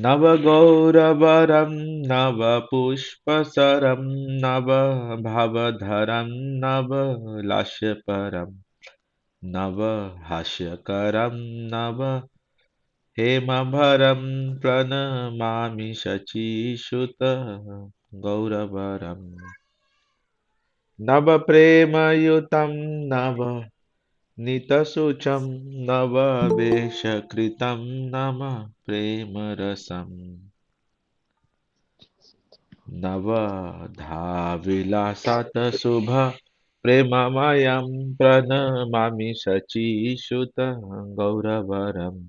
नवगौरवरं नवपुष्पसरं नवभावधरं नवलास्यपरं नवहास्यकरं नव हेमभरं प्रणमामि शचीसुत गौरवरम् नवप्रेमयुतं नव नितशुचं नववेशकृतं नम प्रेमरसम् नवधाविलासतशुभ प्रेममयं प्रणमामि शचीसुत गौरवरम्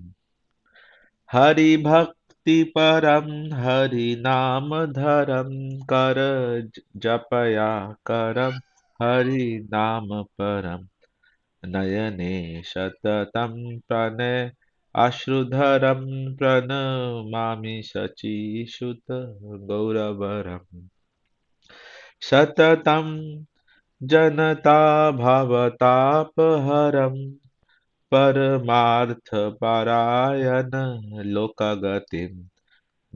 हरिभक्तिपरं हरिनामधरं करजपया करं हरिनामपरम् नयने सततं प्रणय अश्रुधरं प्रणमामि शचीसुत गौरवरम् सततं जनता भवतापहरं परमार्थपरायण लोकगतिं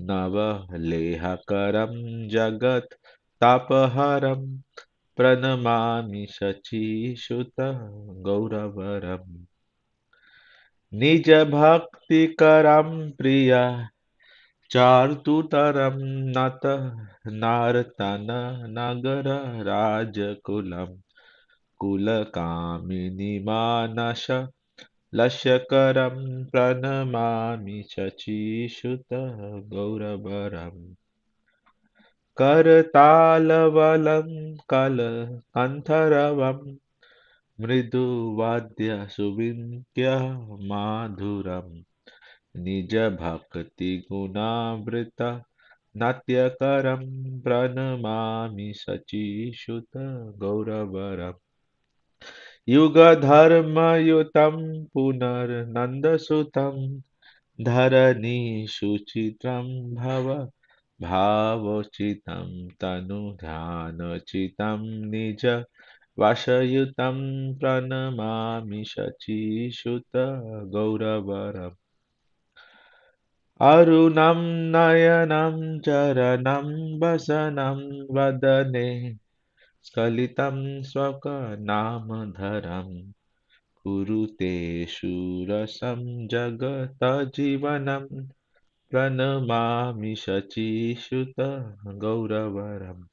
नवलेहकरं जगत्तापहरं प्रणमामि शचीसुत गौरवरम् निजभक्तिकरं प्रिय चार्तुतरं नत नारतननगरराजकुलं कुलकामिनी मानस लस्यकरं प्रणमामि शचीसुत गौरवरम् करतालवलं कलकण्ठरवं मृदुवाद्यसुविन्त्यः माधुरम् निजभक्तिगुणावृत नाट्यकरं प्रणमामि शचीसुत गौरवरम् युगधर्मयुतं पुनर्नन्दसुतं धरणीसुचित्रं भव भावोचितं तनुध्यानचितं निज वासयुतं प्रणमामि शचीसुत गौरवरम् अरुणं नयनं चरणं वसनं वदने स्खलितं स्वकनामधरं कुरुते शूरसं जगतजीवनं प्रणमामि शचीसुत गौरवरम्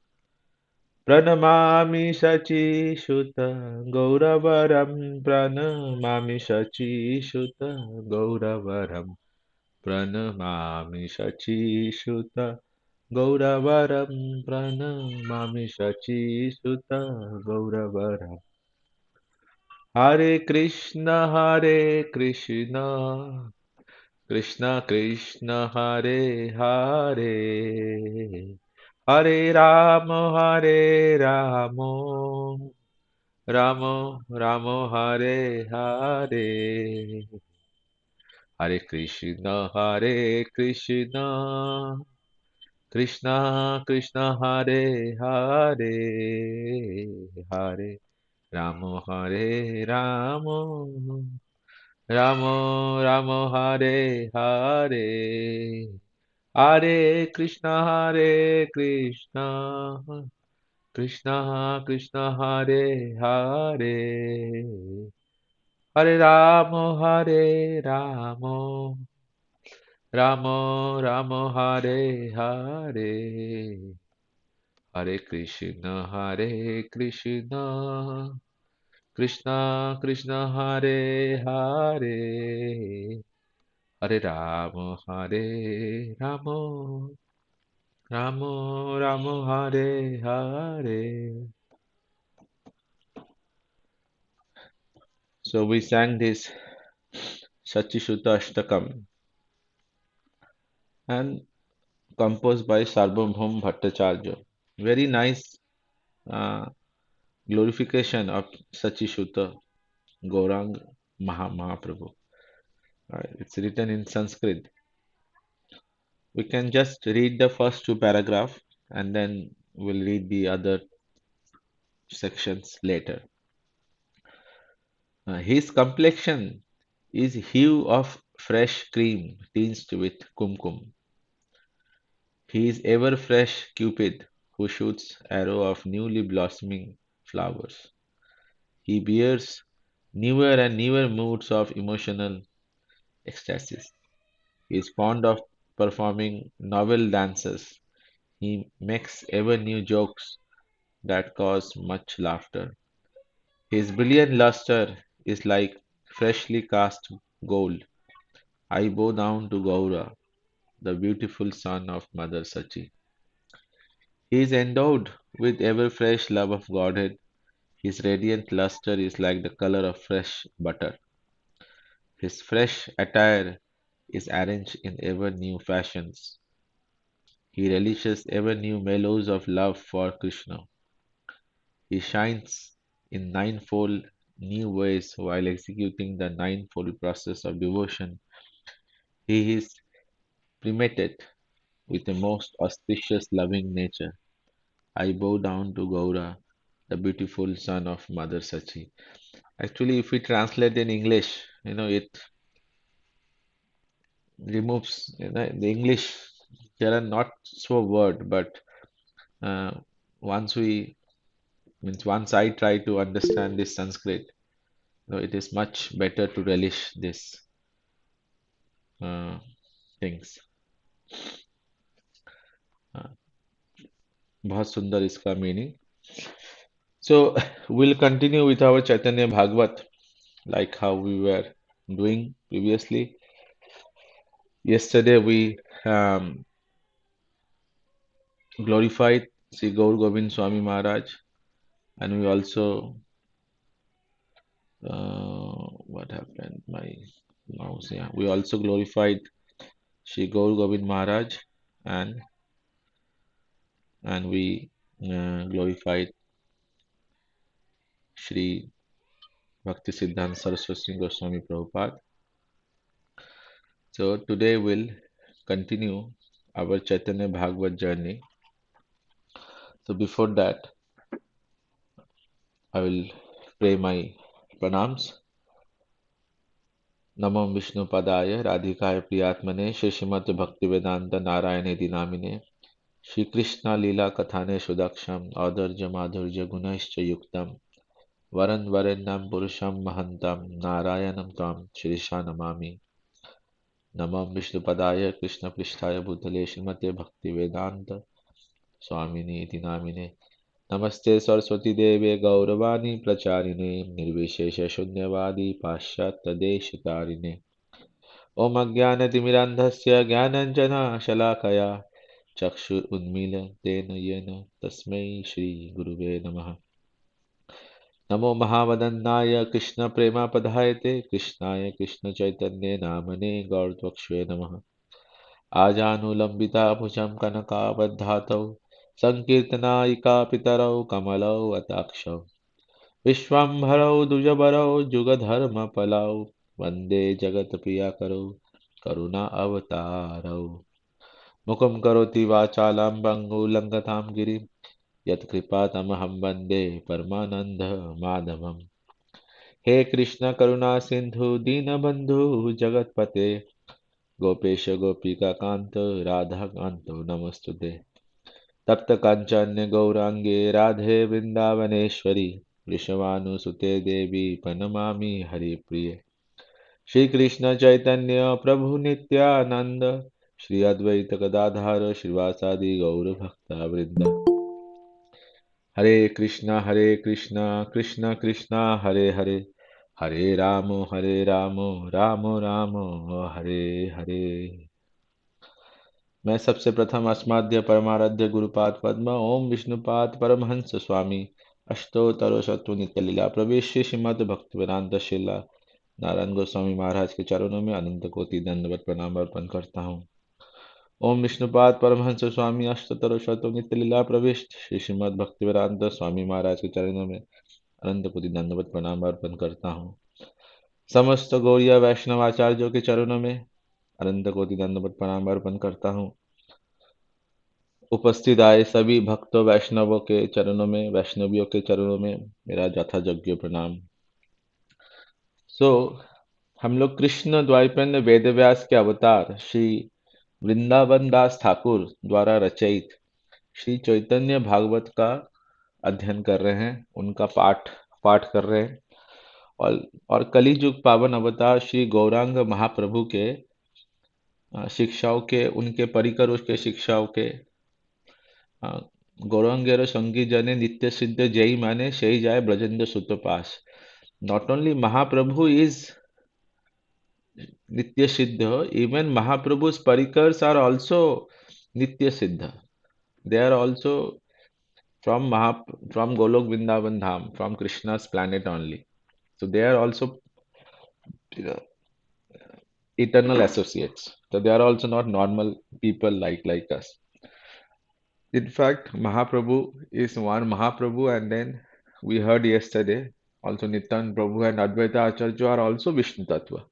प्रणमामि शचीसुत गौरवरं प्रणमामि शचीसुत गौरवरम् प्रणमामि शचीसुत गौरवरं प्रणमामि शचीसुत गौरवरम् हरे Krishna Krishna Krishna Hare Hare Hare Ram Ram Ram Hare Hare Hare Krishna Krishna Krishna Hare Hare Hare Hare Ram Ram Ram Hare Hare Hare Krishna Krishna Krishna Hare Hare Hare Ram Ram Ram Hare Hare Hare Krishna Krishna Krishna Hare Hare Hare Ram Ram Ram Hare Hare. So we sang this Sachishutta Ashtakam and composed by Sarvabhaum Bhattacharya. Very nice uh, glorification of Sachishutta Gaurang Mahaprabhu. It's written in Sanskrit. We can just read the first two paragraphs and then we'll read the other sections later. His complexion is hue of fresh cream tinged with kumkum. He is ever fresh Cupid who shoots arrow of newly blossoming flowers. He bears newer and newer moods of emotional ecstasis. He is fond of performing novel dances. He makes ever new jokes that cause much laughter. His brilliant luster is like freshly cast gold. I bow down to Gaura, the beautiful son of Mother Sachi. He is endowed with ever fresh love of Godhead. His radiant luster is like the color of fresh butter. His fresh attire is arranged in ever new fashions. He relishes ever new mellows of love for Krishna. He shines in ninefold new ways while executing the ninefold process of devotion. He is premated with a most auspicious loving nature. I bow down to Gaura, the beautiful son of Mother Sachi. Actually, if we translate in English, it removes, the English, there are not so word, but uh, once we, means once I try to understand this Sanskrit, it is much better to relish this things. uh, बहुत सुंदर इसका meaning. So we'll continue with our Chaitanya Bhagwat like how we were doing previously. Yesterday we glorified Sri Gaur Govind Swami Maharaj, and we also what happened? My mouse, yeah. We also glorified Sri Gaur Govind Maharaj, and we glorified Sri Bhakti Siddhanta Saraswati Goswami Prabhupada. So today we'll continue our Chaitanya Bhagavad journey. So before that, I will pray my pranams. नमो विष्णुपदाय राधिकाय प्रियात्मने श्री श्रीमद् भक्तिवेदांत नारायणे दिनामिने श्री कृष्ण लीला कथाने सुदक्षम औदर्य माधुर्य गुणश्च युक्तम वरन वरेण्यं पुरुषं महन्तं नारायणं त्वां शीर्षा नमामि. नमो विष्णुपदाय कृष्णपृष्ठाय भूतले श्रीमते भक्तिवेदांत स्वामिने इति नामिने नमस्ते सरस्वती देवे गौरवाणी प्रचारिणे निर्विशेष शून्यवादी पाश्चात्य देशतारिणे ओम अज्ञानतिमिरान्धस्य ज्ञानञ्जनशलाकया चक्षुरुन्मीलितेन येन तस्मै श्रीगुरुवे नमः. नमो महावदन्नाय कृष्णप्रेमापधायते कृष्णाय कृष्णचैतन्ये नामने गौरत्वक्षवे नमः. आजानुलम्बिता भुजं कनकावद्धातौ सङ्कीर्तनायिका पितरौ कमलौ अताक्षौ विश्वम्भरौ द्विजबरौ जुगधर्मफलौ वन्दे जगत्प्रियकरौ करुणा अवतारौ. मुखं करोति वाचालं पङ्गुलङ्घतां गिरिं यत्कृपातमहं वन्दे परमानन्द माधवम्. हे कृष्ण करुणा सिन्धु दीनबन्धु जगत्पते गोपेश गोपिका कांत राधा कांतो नमस्तुते. तप्त कांचन गौरांगे राधे वृंदावनेश्वरी वृषभानुसुते देवी प्रणमामि हरिप्रिये. श्री कृष्ण चैतन्य प्रभु नित्यानंद श्री अद्वैत गदाधर श्रीवासादि गौर भक्ता वृंद. हरे कृष्णा कृष्ण कृष्णा हरे हरे हरे राम राम राम हरे हरे. मैं सबसे प्रथम अस्माद्य परमाराध्य गुरुपाद पद्म ओम विष्णुपाद परमहंस स्वामी अष्टोत्तर शत्रु नित्य लीला प्रवेश श्रीमद भक्ति वेदांत शिला नारायण गोस्वामी महाराज के चरणों में अनंत कोटि दंडवत प्रणाम अर्पण करता हूँ. ओम विष्णुपाद परमहंस स्वामी अष्टोत्तर शत्रु नित्य लीला प्रवेश श्रीमद भक्ति वेदांत स्वामी महाराज के चरणों में अनंत कोटि दंडवत प्रणाम अर्पण करता हूँ. समस्त गौरिया वैष्णव आचार्यों के चरणों में अनंत कोटि दंडवत प्रणाम अर्पण करता हूँ. उपस्थित आए सभी भक्तों वैष्णवों के चरणों में वैष्णवियों के चरणों में मेरा यथायोग्य प्रणाम. सो हम लोग कृष्ण द्वैपायन वेद व्यास के अवतार श्री वृंदावन दास ठाकुर द्वारा रचित श्री चैतन्य भागवत का अध्ययन कर रहे हैं, उनका पाठ पाठ कर रहे हैं। और कली युग पावन अवतार श्री गौरांग महाप्रभु के शिक्षाओं के, उनके परिकर के शिक्षाओं के गौरांगेर संगी जने नित्य सिद्ध जय माने सही जाए ब्रजेंद्र सुत पास. Not only Mahaprabhu is Nitya Siddha, even Mahaprabhu's parikars are also Nitya Siddha. They are also from from Golok Vrindavan Dham, from Krishna's planet only. So they are also uh, eternal associates. So they are also not normal people like us. In fact, Mahaprabhu is one Mahaprabhu, and then we heard yesterday also Nityananda Prabhu and Advaita Acharya are also Vishnu Tattva.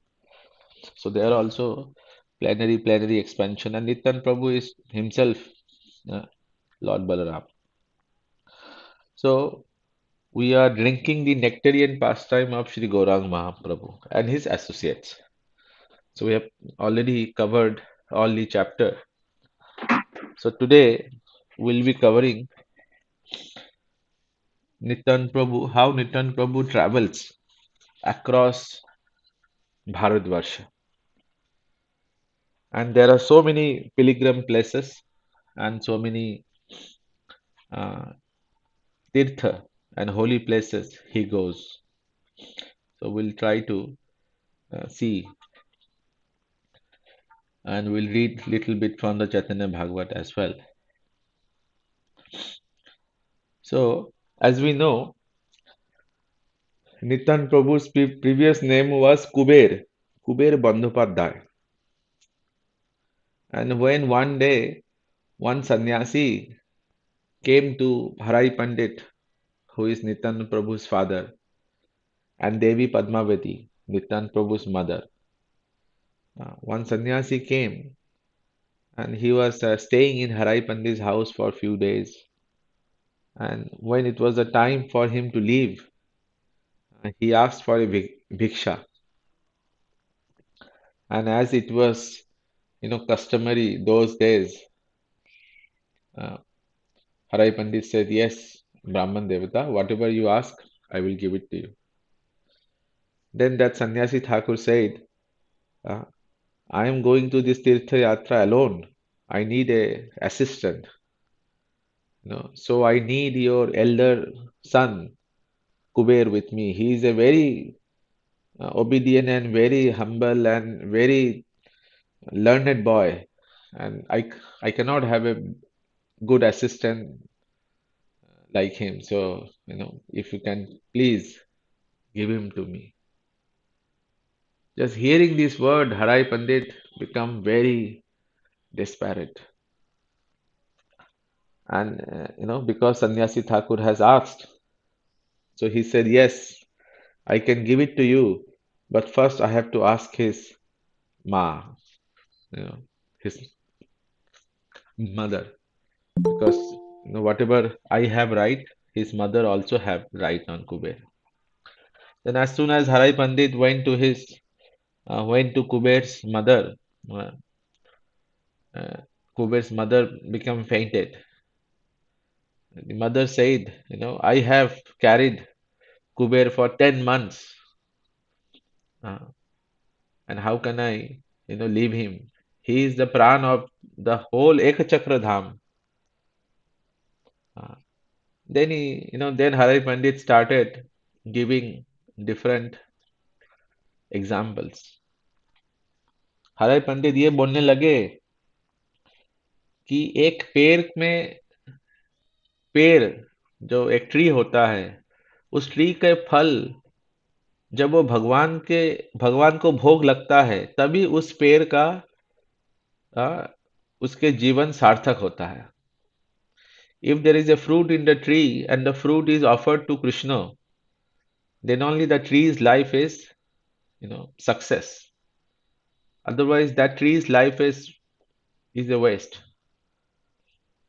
So they are also plenary expansion, and Nityan Prabhu is himself uh, Lord Balaram. So we are drinking the nectarian pastime of Sri Gaurang Mahaprabhu and his associates. So we have already covered all the chapter. So today we'll be covering Nityan Prabhu, how Nityan Prabhu travels across Bharatvarsha. And there are so many pilgrim places and so many uh, tirtha and holy places he goes. So we'll try to see, and we'll read little bit from the Chaitanya Bhagwat as well. So as we know, Nityan Prabhu's previous name was Kuber Bandhopadhyay. And when one day one sannyasi came to Hari Pandit, who is Nityan Prabhu's father, and Devi Padmavati, Nityan Prabhu's mother, one sannyasi came and he was staying in Harai Pandit's house for a few days. And when it was the time for him to leave, he asked for a bhiksha. And as it was, customary those days, uh, Harai Pandit said, "Yes, Brahman Devata, whatever you ask, I will give it to you." Then that sannyasi Thakur said, uh, "I am going to this Tirtha Yatra alone. I need a assistant. So I need your elder son, Kuber, with me. He is a very obedient and very humble and very learned boy, and I cannot have a good assistant like him. So, if you can please give him to me." Just hearing this word, Harai Pandit become very desperate. And, because Sannyasi Thakur has asked, so he said, "Yes, I can give it to you, but first I have to ask his ma, his mother, because whatever I have right, his mother also have right on Kuber." Then as soon as Harai Pandit went to Kuber's mother, uh, Kuber's mother became fainted. The mother said, "I have carried Kuber for 10 months, uh, and how can I, leave him? He is the pran of the whole Ekachakra Dham." Uh, then Harai Pandit started giving different examples. हराय पंडित ये बोलने लगे कि एक पेड़ जो एक tree होता है, उस ट्री के फल जब वो भगवान को भोग लगता है, तभी उस पेड़ का उसके जीवन सार्थक होता है. If there is a fruit in the tree and the fruit is offered to Krishna, then only the tree's life is, success. Otherwise, that tree's life is a waste.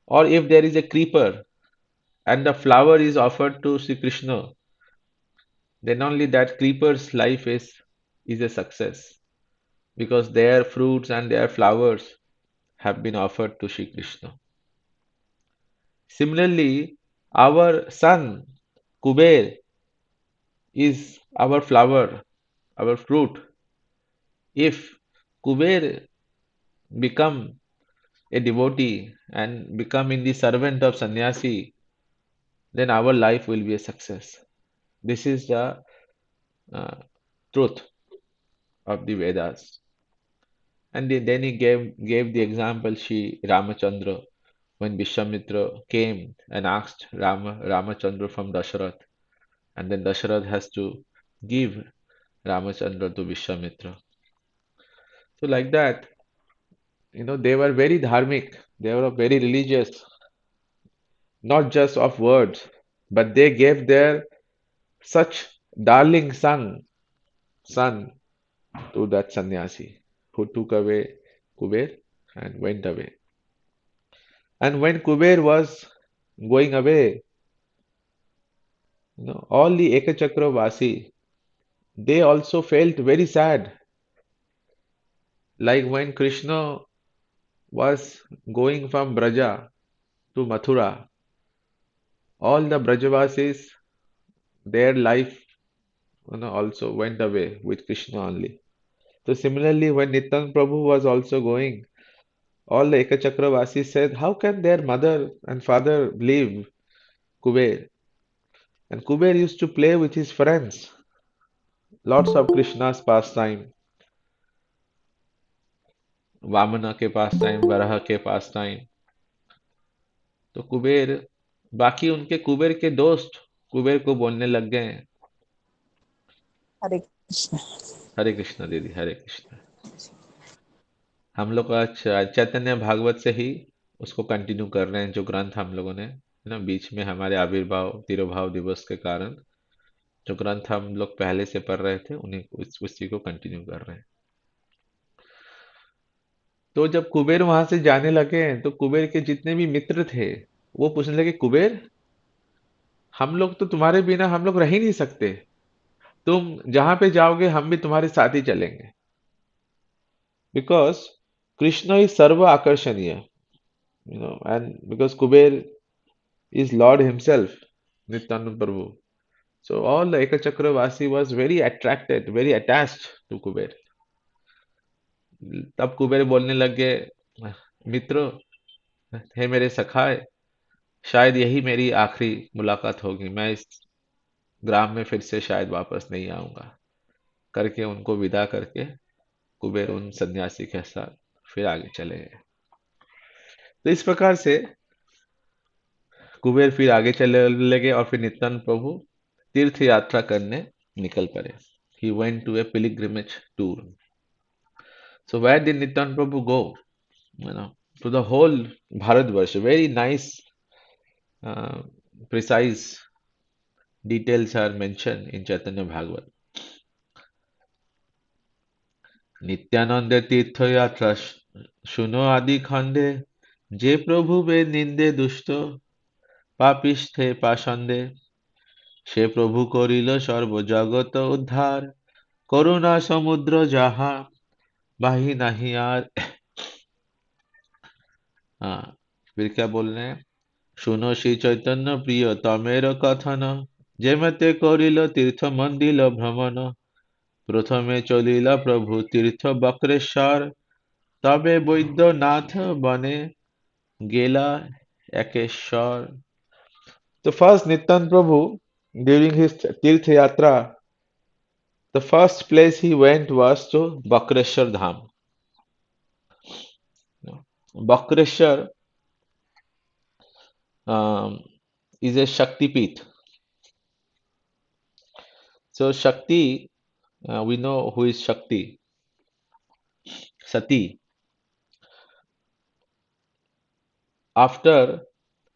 Or if there is a creeper and the flower is offered to Sri Krishna, then only that creeper's life is a success, because their fruits and their flowers have been offered to Shri Krishna. Similarly, our sun, Kuber, is our flower, our fruit. If Kuber become a devotee and become in the servant of sannyasi, then our life will be a success. This is the uh, truth of the Vedas. And then he gave the example Shri Ramachandra when Vishwamitra came and asked Ramachandra from Dasharath, and then Dasharath has to give Ramachandra to Vishwamitra. So like that, they were very dharmic, they were very religious, not just of words, but they gave their such darling son to that sannyasi who took away Kuber and went away. And when Kuber was going away, all the Ekachakra Vasi, they also felt very sad. Like when Krishna was going from Braja to Mathura, all the Brajavasis, their life also went away with Krishna only. So similarly, when Nityananda Prabhu was also going, all the Ekachakra Vasis said, how can their mother and father leave Kuber? And Kuber used to play with his friends, lots of Krishna's pastime, वामना के पास time, Varaha के पास time. तो कुबेर, बाकी उनके कुबेर के दोस्त कुबेर को बोलने लग गए, Hare Krishna. हरे कृष्णा दीदी, हरे कृष्णा. हम लोग आज चैतन्य भागवत से ही उसको कंटिन्यू कर रहे हैं, जो ग्रंथ हम लोगों ने बीच में हमारे आविर्भाव तिरुभाव दिवस के कारण जो ग्रंथ हम लोग पहले से पढ़ रहे थे उन्हीं उसी को कंटिन्यू कर रहे हैं. तो जब कुबेर वहां से जाने लगे तो कुबेर के जितने भी मित्र थे वो पूछने लगे, कुबेर, हम लोग तो तुम्हारे बिना हम लोग रह ही नहीं सकते, तुम जहां पे जाओगे हम भी तुम्हारे साथ ही चलेंगे. बिकॉज कृष्ण इज सर्व आकर्षणीय, and because Kuber is Lord himself, Nityananda Prabhu. So all the Ekachakravasi was very attracted, very attached to Kuber. तब कुबेर बोलने लगे, मित्रों, हे मेरे सखाए, शायद यही मेरी आखिरी मुलाकात होगी, मैं इस ग्राम में फिर से शायद वापस नहीं आऊंगा, करके उनको विदा करके कुबेर उन सन्यासी के साथ फिर आगे चले गए. तो इस प्रकार से कुबेर फिर आगे चले लगे और फिर नित्यानंद प्रभु तीर्थ यात्रा करने निकल पड़े. He went to a pilgrimage tour. So where did Nityanand Prabhu go? To the whole Bharatvarsh. Very nice, uh, precise details are mentioned in Chaitanya Bhagwat. Nityanand तीर्थ यात्रा শুনো আদি খণ্ডে যে প্রভু বে নিন্দে দুষ্ট পাপিষ্ঠে পাষণ্ডে সে প্রভু করিল সর্বজগত উদ্ধার করুণা সমুদ্র যাহা বাহি নাহি আর. हाँ, फिर क्या बोल रहे हैं? শুনো শ্রী চৈতন্য প্রিয় তমের কথন যেমতে করিল তীর্থ মন্দির ভ্রমণ প্রথমে চলিল প্রভু তীর্থ বক্রেশ্বর তবে বৈদ্যনাথ বনে গেলা একেশ্বর. The first Nityan Prabhu during his Tirth Yatra, the first place he went was to Bakreshwar Dham. Bakreshwar um, is a Shakti Peeth. So Shakti, we know who is Shakti, Sati. After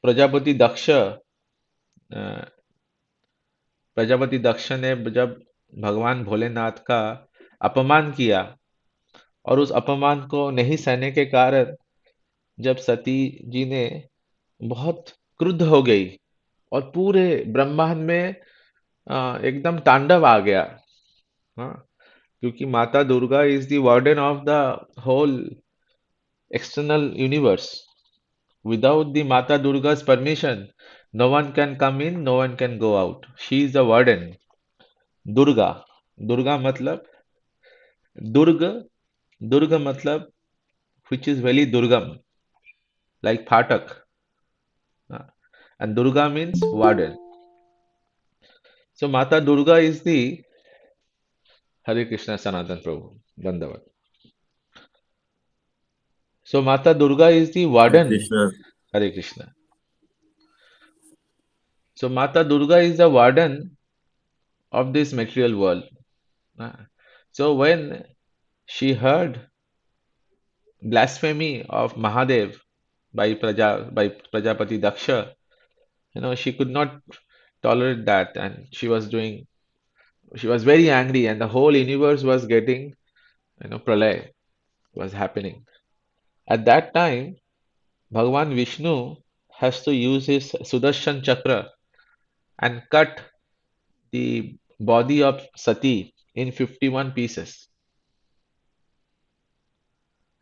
Prajapati Daksha, uh, Prajapati Daksha ने जब भगवान भोलेनाथ का अपमान किया और उस अपमान को नहीं सहने के कारण जब सती जी ने बहुत क्रुद्ध हो गई और पूरे ब्रह्मांड में एकदम तांडव आ गया. हाँ, क्योंकि Mata Durga is the warden of the whole external universe. Without the Mata Durga's permission, no one can come in, no one can go out. She is the warden. Durga. Durga matlab, Durga, Durga matlab, which is very Durgam, like Phatak. Uh, And Durga means warden. So Mata Durga is the Hare Krishna Sanatan Prabhu. Dandavat. So Mata Durga is the Hare warden. Krishna. Hare Krishna. So Mata Durga is the warden of this material world. Uh, So when she heard blasphemy of Mahadev by Prajapati Daksha, she could not tolerate that, and she was very angry, and the whole universe was getting, pralay was happening. At that time, Bhagavan Vishnu has to use his Sudarshan Chakra and cut the body of Sati in 51 pieces.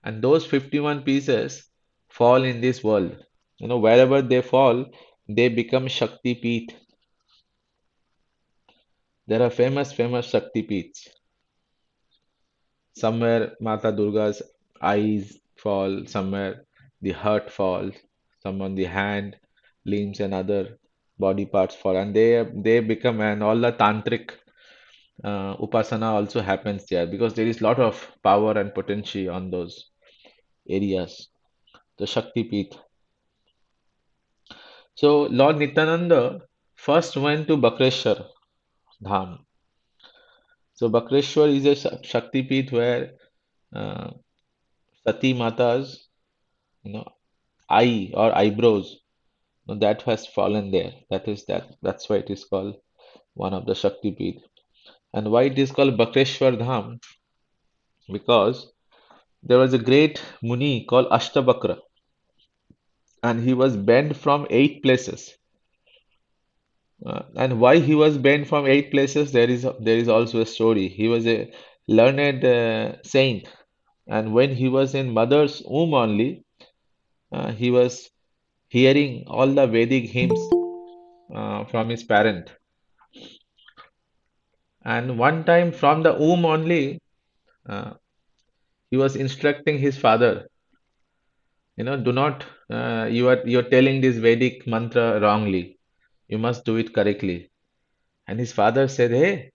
And those 51 pieces fall in this world. Wherever they fall, they become Shakti Peeth. There are famous, famous Shakti Peeths. Somewhere Mata Durga's eyes fall, somewhere the heart falls, some on the hand, limbs, and other body parts fall, and they become, and all the tantric upasana also happens there because there is lot of power and potential on those areas. The Shakti Peeth. So Lord Nityananda first went to Bakreshwar Dham. So Bakreshwar is a Shakti Peeth where uh, Sati Mata's you know eye or eyebrows that has fallen there. That's why it is called one of the Shakti Peeth. And why it is called Bakreshwar Dham? Because there was a great Muni called Ashtabakra, and he was banned from 8 places. And why he was banned from 8 places? There is also a story. He was a learned saint, and when he was in mother's womb only, he was hearing all the Vedic hymns from his parent. And one time from the womb only, uh, he was instructing his father, do not, you're telling this Vedic mantra wrongly. You must do it correctly. And his father said, hey,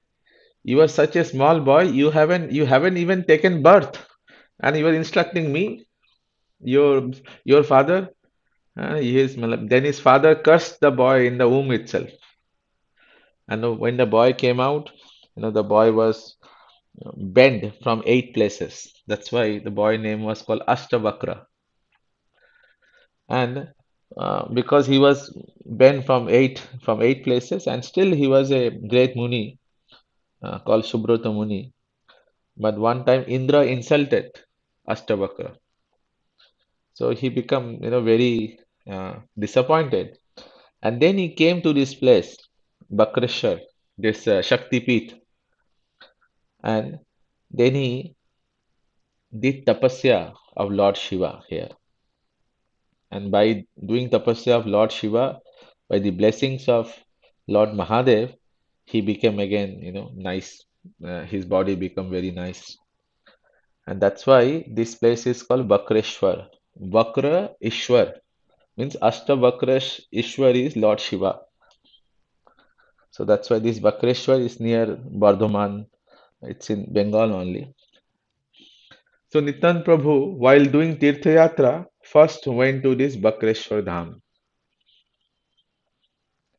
you are such a small boy, you haven't even taken birth, and you are instructing me, your father. Then his father cursed the boy in the womb itself. And when the boy came out, the boy was bent from 8 places. That's why the boy name was called Ashtavakra. And because he was bent from eight places, and still he was a great Muni called Subrata Muni. But one time Indra insulted Ashtavakra, so he become very disappointed. And then he came to this place, Bakreshwar, this Shakti Peeth, and then he did tapasya of Lord Shiva here. And by doing tapasya of Lord Shiva, by the blessings of Lord Mahadev, he became again, nice. His body become very nice. And that's why this place is called Bakreshwar. Vakra Ishwar means Ashtavakra Ishwar is Lord Shiva. So that's why this Bakreshwar is near Bardhaman. It's in Bengal only. So Nityan Prabhu, while doing Tirtha Yatra, first went to this Bakreshwar Dham,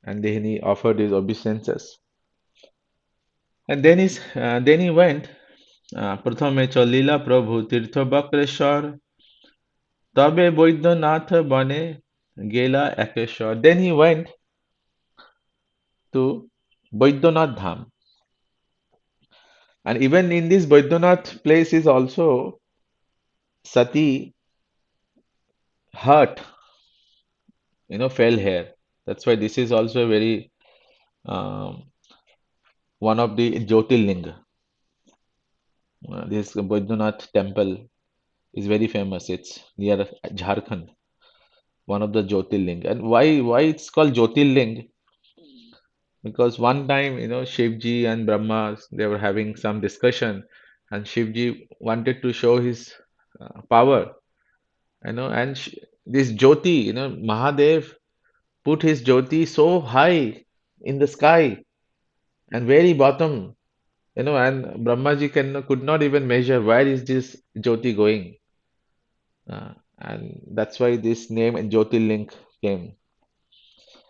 and then he offered his obeisances. And then he went, প্রথমে চলিলা প্রভু তীর্থ বক্রেশ্বর, তবে বৈদ্যনাথ বনে গেলা একেশ্বর. Then he went to Baidyanath Dham. And even in this Baidyanath place is also Sati heart, fell here. That's why this is also a very um, one of the Jyotirlinga. This Baidyanath temple is very famous. It's near Jharkhand, one of the Jyotirling. And why it's called Jyotirling? Because one time, Shivji and Brahma, they were having some discussion, and Shivji wanted to show his power, and this Jyoti, Mahadev put his Jyoti so high in the sky and very bottom, and Brahmaji could not even measure where is this Jyoti going. And that's why this name Jyotirling came.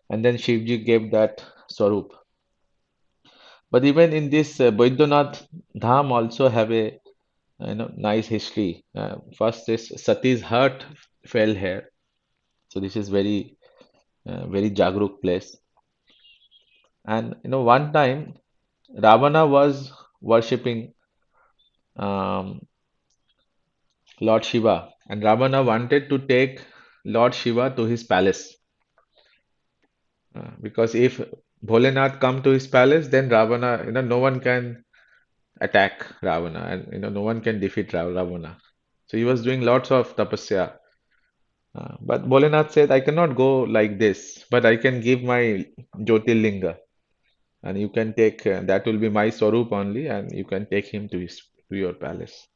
And then Shivji gave that Swarup. But even in this Baidyanath Dham also have a nice history. First is Sati's heart fell here. So this is very Jagruk place. And one time Ravana was worshipping um, Lord Shiva, and Ravana wanted to take Lord Shiva to his palace. Because if Bholenath come to his palace, then Ravana, no one can attack Ravana, and no one can defeat Ravana. So he was doing lots of tapasya. But Bholenath said, I cannot go like this, but I can give my Jyotirlinga, and you can take that will be my Swarup only, and you can take him to your palace.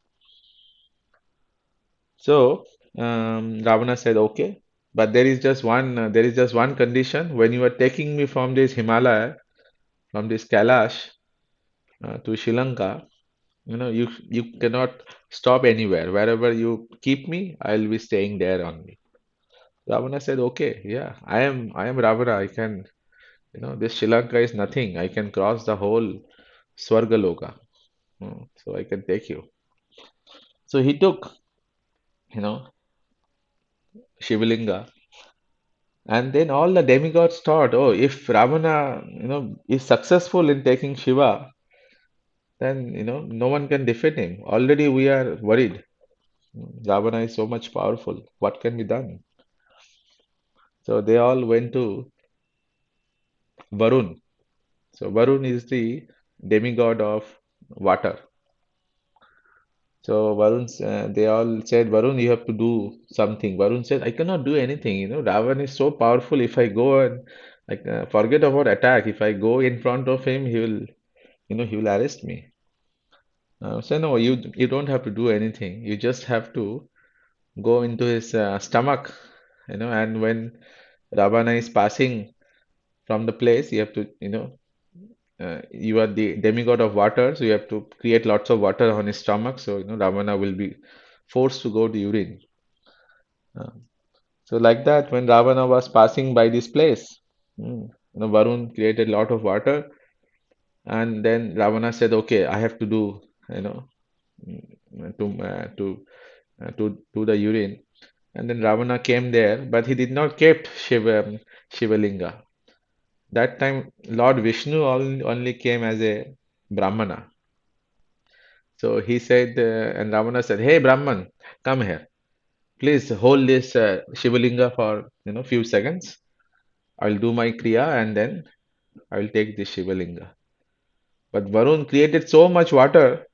So Ravana said, okay, but there is just one condition. When you are taking me from this Himalaya, from this Kailash to Sri Lanka, you cannot stop anywhere. Wherever you keep me, I'll be staying there only. Ravana said, okay, yeah, I am Ravana. I can, this Sri Lanka is nothing. I can cross the whole Swargaloka. So I can take you. So he took, you know, Shivalinga. And then all the demigods thought, oh, if Ravana, is successful in taking Shiva, then, no one can defeat him. Already we are worried. Ravana is so much powerful. What can be done? So they all went to Varun. So Varun is the demigod of water. So they all said, Varun, you have to do something. Varun said, I cannot do anything. Ravan is so powerful. If I go and like forget about attack, if I go in front of him, he will arrest me. So no, you don't have to do anything. You just have to go into his stomach, and when Ravana is passing from the place, you have to, you are the demigod of water, so you have to create lots of water on his stomach. So, Ravana will be forced to go to urine. Uh, so like that, when Ravana was passing by this place, Varun created a lot of water, and then Ravana said, "Okay, I have to do, to the urine." And then Ravana came there, but he did not kept Shivalinga. That time, Lord Vishnu only came as a Brahmana. So he said, and Ravana said, "Hey, Brahman, come here. Please hold this Shivalinga for few seconds. I'll do my kriya and then I will take this Shivalinga." But Varun created so much water,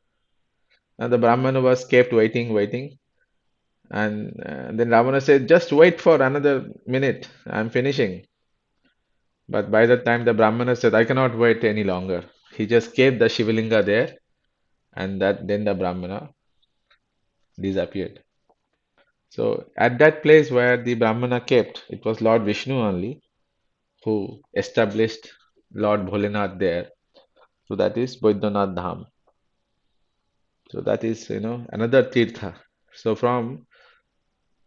and the Brahmana was kept waiting. And then Ravana said, "Just wait for another minute. I'm finishing." But by the time the Brahmana said, "I cannot wait any longer," he just kept the Shivalinga there, and then the Brahmana disappeared. So at that place where the Brahmana kept, it was Lord Vishnu only who established Lord Bholenath there. So that is Baidyanath Dham. So that is, another Tirtha. So from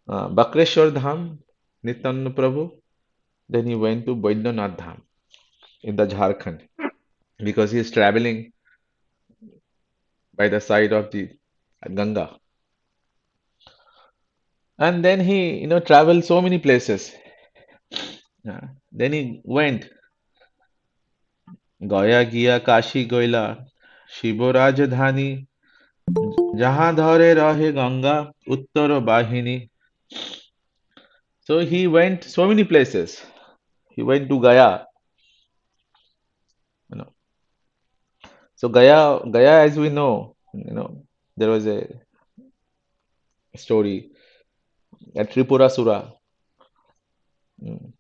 Bakreshwar Dham, Nityananda Prabhu, then he went to Baidyanath Dham in the Jharkhand because he is traveling by the side of the Ganga. And then he, traveled so many places. Then he went गया गिया काशी गइला শিব রাজধানী যাহা ধরে রহে গঙ্গা উত্তর বাহিনী. So he went so many places. He went to Gaya, you know. So Gaya, as we know, there was a story. A Tripurasura,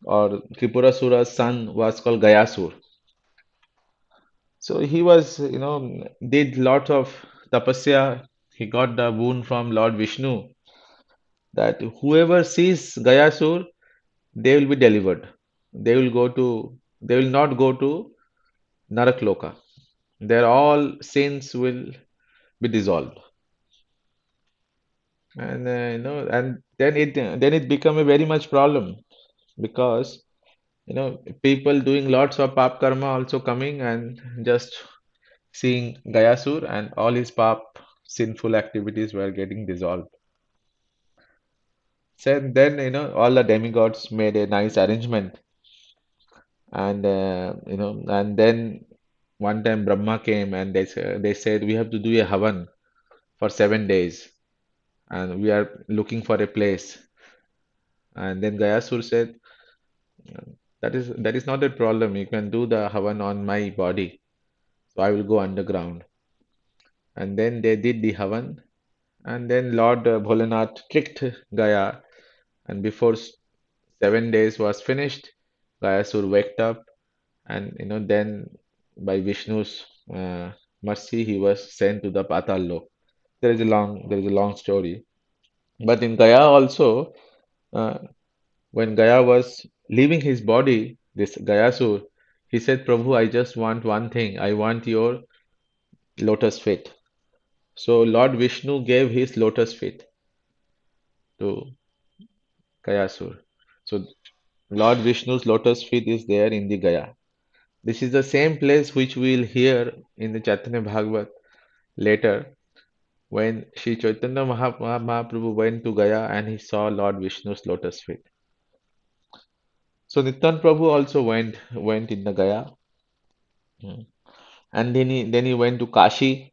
or Tripurasura's son was called Gayasur. So he was, did lot of tapasya. He got the boon from Lord Vishnu that whoever sees Gayasur, they will be delivered. They will go to, they will not go to Narakloka. Their all sins will be dissolved. And and then it become a very much problem because people doing lots of pap karma also coming and just seeing Gayasur and all his pap sinful activities were getting dissolved. So then all the demigods made a nice arrangement, and and then one time Brahma came and they said we have to do a havan for 7 days and we are looking for a place. And then Gayasur said, that is not a problem. You can do the havan on my body, so I will go underground. And then they did the havan, and then Lord Bholenath tricked Gaya, and before 7 days was finished, Gayasur waked up, and then by Vishnu's mercy, he was sent to the Patal Lok. There is a long story. But in Gaya also, uh, when Gaya was leaving his body, this Gayasur, he said, Prabhu, I just want one thing. I want your lotus feet. So Lord Vishnu gave his lotus feet to Gayasur. So Lord Vishnu's lotus feet is there in the Gaya. This is the same place which we will hear in the Chaitanya Bhagwat later when Sri Chaitanya Mahaprabhu went to Gaya and he saw Lord Vishnu's lotus feet. So Nityananda Prabhu also went in the Gaya. Mm. And then he went to Kashi.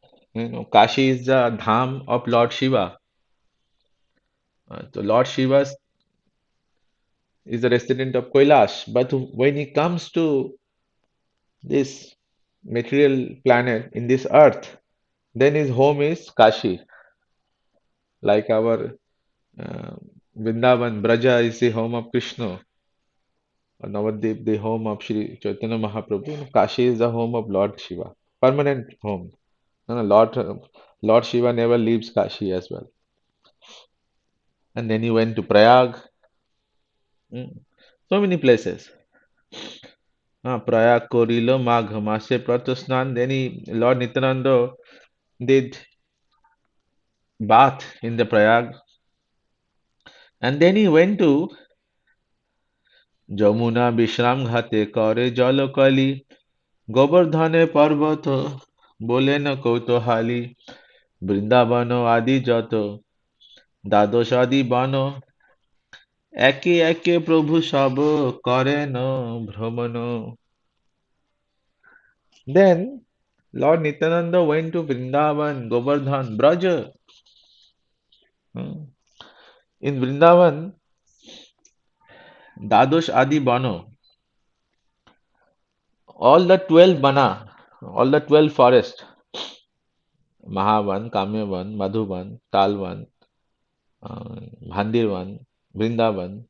Kashi is the dham of Lord Shiva. So Lord Shiva is the resident of Kailash. But when he comes to this material planet in this earth, then his home is Kashi. Like our uh, Vrindavan, Braja is the home of Krishna. Or Navadvip, the home of Sri Chaitanya Mahaprabhu. Kashi is the home of Lord Shiva. Permanent home. No, no, Lord Shiva never leaves Kashi as well. And then he went to Prayag. Mm. So many places. Prayag, Korilo, Magh, Mase, Pratasnan. Then Lord Nityananda did bath in the Prayag. And then he went to Jamuna বিশ্রাম ঘাতে করে জলকলি গোবর্ধনে পর্বত বলেন কৌতূহলী বৃন্দাবন আদি যত দ্বাদশ আদি বন একে একে প্রভু সব করেন ভ্রমণ. Then Lord Nityananda went to Vrindavan, Govardhan, Braja. Hmm. In Vrindavan, Dadosh Adi Bano, all the 12 Bana, all the 12 forests, Mahavan, Kamyavan, Madhuban, Talvan, Bhandirvan, Vrindavan,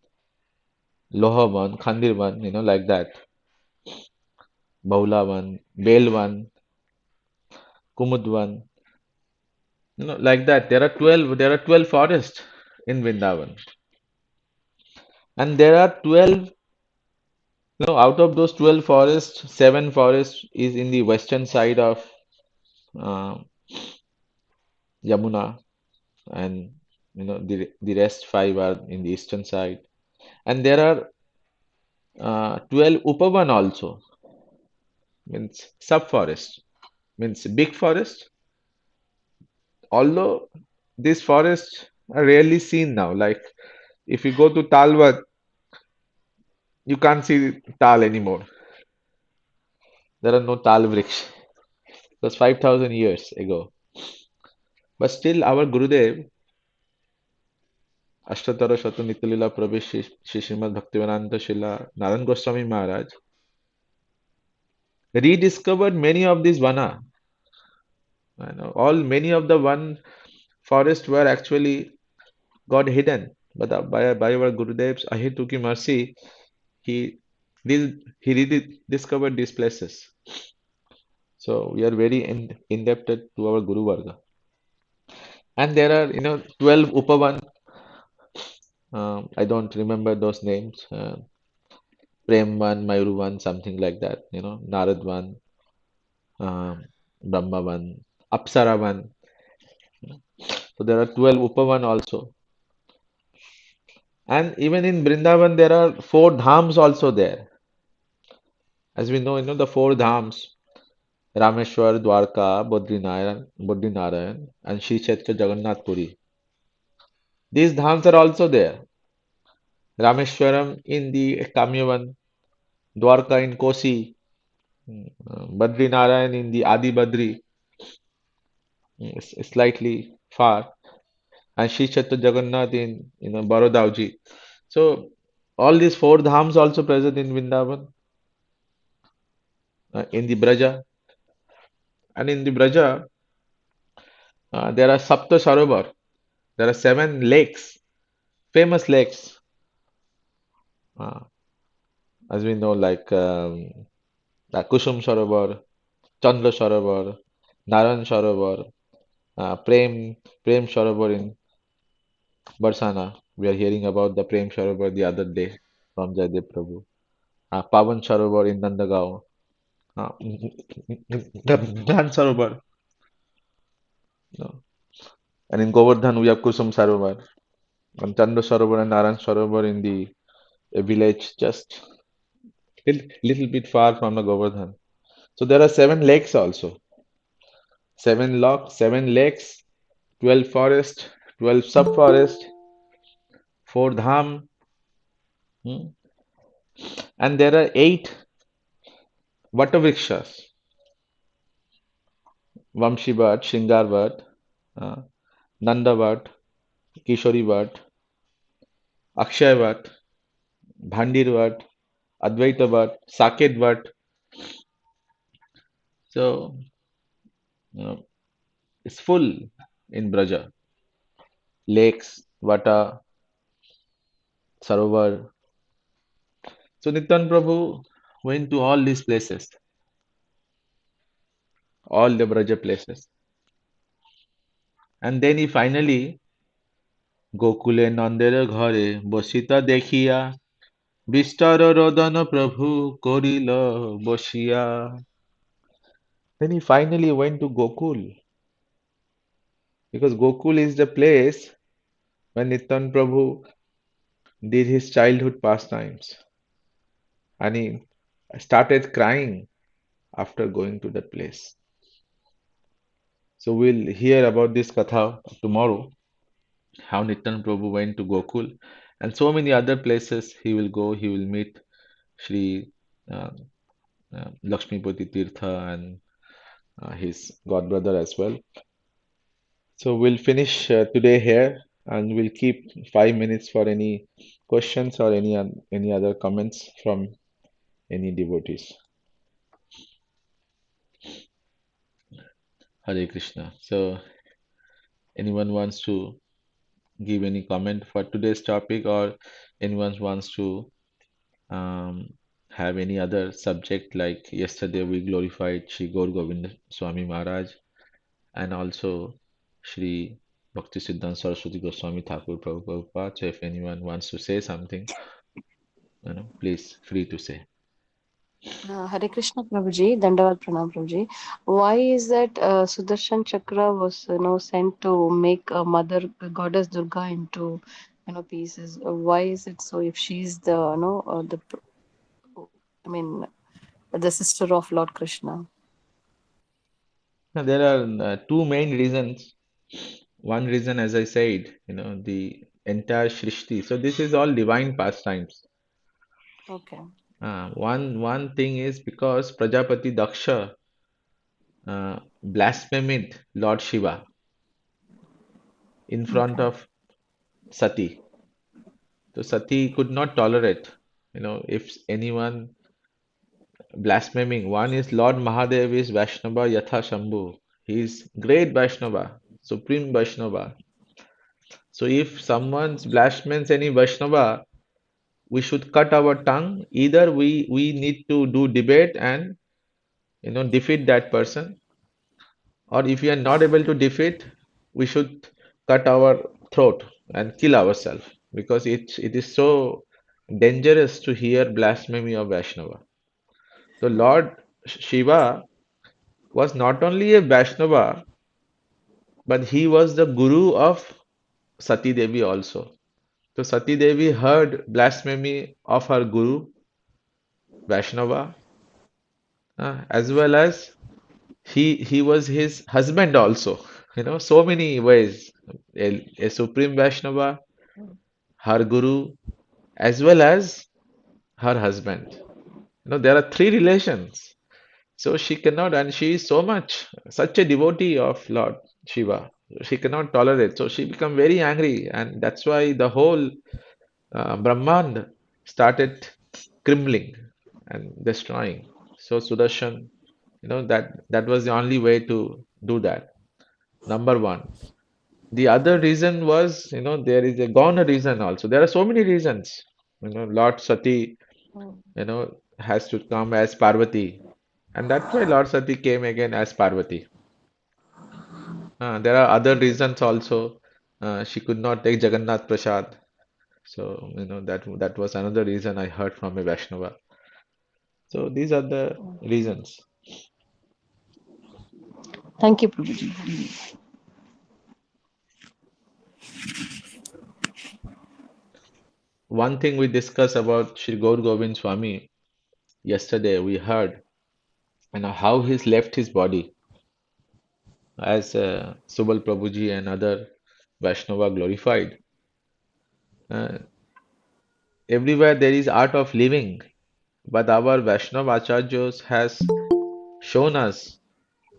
Lohavan, Khandirvan, like that, Baulavan, Belvan, Kumudvan, like that. There are 12 forests in Vrindavan. And there are 12, out of those 12 forests, 7 forests is in the western side of uh, Yamuna, and the rest 5 are in the eastern side. And there are 12 Upavan also, means sub-forest, means big forest. Although these forests are rarely seen now. Like if you go to Talwat, you can't see Tal anymore. There are no Tal Vriksh. It was 5,000 years ago. But still, our Gurudev, Ashtatara Shatu Nityalila Prabhu Shri Srimad Bhaktivedanta Srila Narayana Goswami Maharaj, rediscovered many of these vana. Many of the one forest were actually got hidden. But by our Gurudev's Ahituki mercy, he he rediscovered these places. So we are very indebted to our Guru Varga. And there are, 12 Upavan. I don't remember those names. Premvan, Mayurvan, something like that. Naradvan, um, Brahmavan, Apsaravan. So there are 12 Upavan also. And even in Vrindavan, there are four dhams also there. As we know, the four dhams, Rameshwar, Dwarka, Bodrinaran, and Sri Kshetra Jagannath Puri. These dhams are also there. Rameshwaram in the Kamyavan, Dwarka in Kosi, Badrinarayan in the Adi Badri, slightly far, and Sri Kshetra Jagannath in Barodauji. So all these four dhams also present in Vrindavan, in the Braja, and in the Braja there are Sapta Sarovar. There are seven lakes, famous lakes, uh, as we know, like Kusum Sarovar, Chandra Sarovar, Naran Sarovar, Prem Sarovar in Barsana. We are hearing about the Prem Sarovar the other day from Jaidev Prabhu. Pavan Sarovar in Nandagaon. The Dhan Sarovar. No. And in Govardhan we have Kusum Sarovar. And Chandra Sarovar and Naran Sarovar in the a village just little bit far from the Govardhan. So there are seven lakes also. Seven lakes, 12 forest, 12 sub-forest, four dham, hmm, and there are eight Vatavrikshas. Vamshivat, Shringarvat, uh, Nandavat, Kishorivat, Akshayvat, Bhandirvat, Advaitavat, Saketvat. So, it's full in Braja. Lakes, Vata, Sarovar. So Nityan Prabhu went to all these places, all the Braja places. And then he finally গোকুলে নন্দের ঘরে বসিতা দেখিয়া বিস্তর রোদন প্রভু করিল বসিয়া. Then he finally went to Gokul because Gokul is the place where Nityan Prabhu did his childhood pastimes and he started crying after going to that place. So we'll hear about this katha tomorrow, how Nityan Prabhu went to Gokul and so many other places he will go. He will meet Sri uh, Lakshmipati Tirtha and his godbrother as well. So we'll finish today here and we'll keep 5 minutes for any questions or any other comments from any devotees. Hare Krishna. So anyone wants to give any comment for today's topic or anyone wants to um, have any other subject like yesterday we glorified Sri Gaur Govind Swami Maharaj and also Shri Bhaktisiddhanta Saraswati Goswami Thakur Prabhupada. So if anyone wants to say something, please free to say. Hare Krishna Prabhuji, Dandavat Pranam Prabhuji. Why is that Sudarshan Chakra was sent to make Mother Goddess Durga into pieces? Why is it so? If she's the I mean the sister of Lord Krishna. Now, there are two main reasons. One reason, as I said, the entire Shrishti. So this is all divine pastimes. Okay, One thing is because Prajapati Daksha blasphemed Lord Shiva in front okay, of Sati. So Sati could not tolerate, if anyone blaspheming. One is Lord Mahadev is Vaishnava Yatha Shambhu. He is great Vaishnava, supreme Vaishnava. So if someone's blasphemes any Vaishnava, we should cut our tongue. Either we need to do debate and defeat that person, or if we are not able to defeat, we should cut our throat and kill ourselves because it is so dangerous to hear blasphemy of Vaishnava. So Lord Shiva was not only a Vaishnava, but he was the guru of Sati Devi also. So Sati Devi heard blasphemy of her guru Vaishnava, as well as he was his husband also. So many ways. A supreme Vaishnava, her guru, as well as her husband. There are three relations. So she cannot, and she is such a devotee of Lord Shiva. She cannot tolerate. So she become very angry, and that's why the whole Brahmand started crumbling and destroying. So Sudarshan, that was the only way to do that. Number one. The other reason was, there is a gone reason also. There are so many reasons. Lord Sati, has to come as Parvati, and that's why Lord Sati came again as Parvati. There are other reasons also. She could not take Jagannath Prasad, so that was another reason I heard from a Vaishnava. So these are the reasons. Thank you, Prabhuji. One thing we discussed about Sri Gaur Gobind Swami yesterday, we heard, how he's left his body, as Subal Prabhuji and other Vaishnava glorified. Uh, Everywhere there is art of living, but our Vaishnava Acharyas has shown us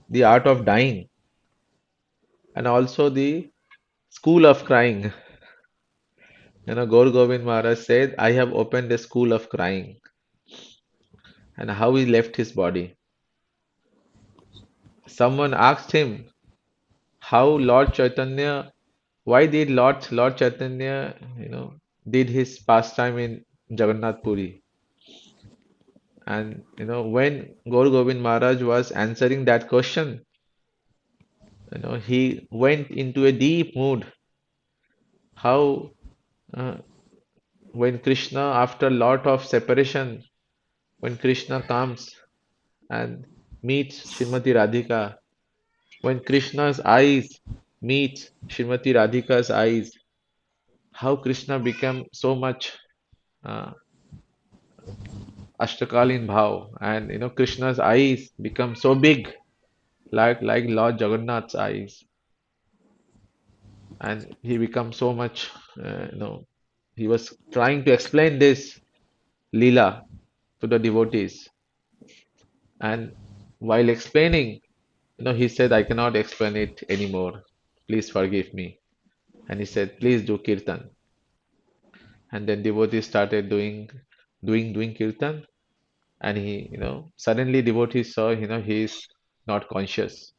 the art of dying and also the school of crying. Gaur Govind Maharaj said, I have opened a school of crying, and how he left his body. Someone asked him how Lord Chaitanya, why did Lord Chaitanya, did his pastime in Jagannath Puri. And when Gaur Gobind Maharaj was answering that question, he went into a deep mood. How uh, when Krishna, after lot of separation, when Krishna comes and meets Srimati Radhika, when Krishna's eyes meet Srimati Radhika's eyes, how Krishna became so much uh, Ashtakalin Bhav, and Krishna's eyes become so big, like Lord Jagannath's eyes, and he becomes so much, he was trying to explain this Leela to the devotees, and while explaining, he said, I cannot explain it anymore. Please forgive me. And he said, please do kirtan. And then devotees started doing kirtan, and he, suddenly devotees saw, he is not conscious.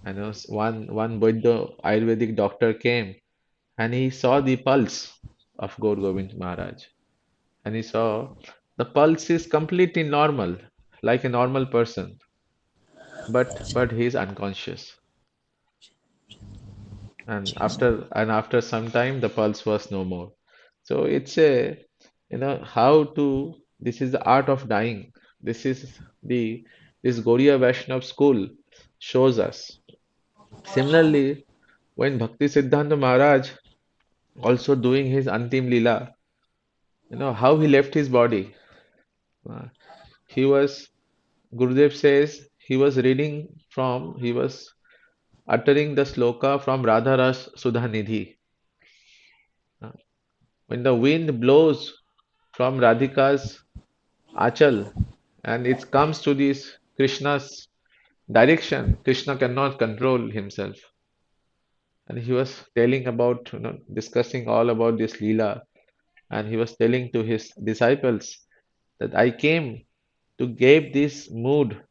And one Vaidya Ayurvedic doctor came and he saw the pulse of Gaur Gobind Maharaj. And he saw the pulse is completely normal, like a normal person, but he is unconscious. And after some time the pulse was no more. So it's a, how to, this is the art of dying. This is the this Gaudiya Vaishnav school shows us. Similarly, when Bhakti Siddhanta Maharaj also doing his Antim Leela, how he left his body. Uh, he was, Gurudev says, he was uttering the sloka from Radha Ras Sudha Nidhi. Uh, when the wind blows from Radhika's achal and it comes to this Krishna's direction, Krishna cannot control himself. And he was telling about, discussing all about this Leela, and he was telling to his disciples that I came to give this mood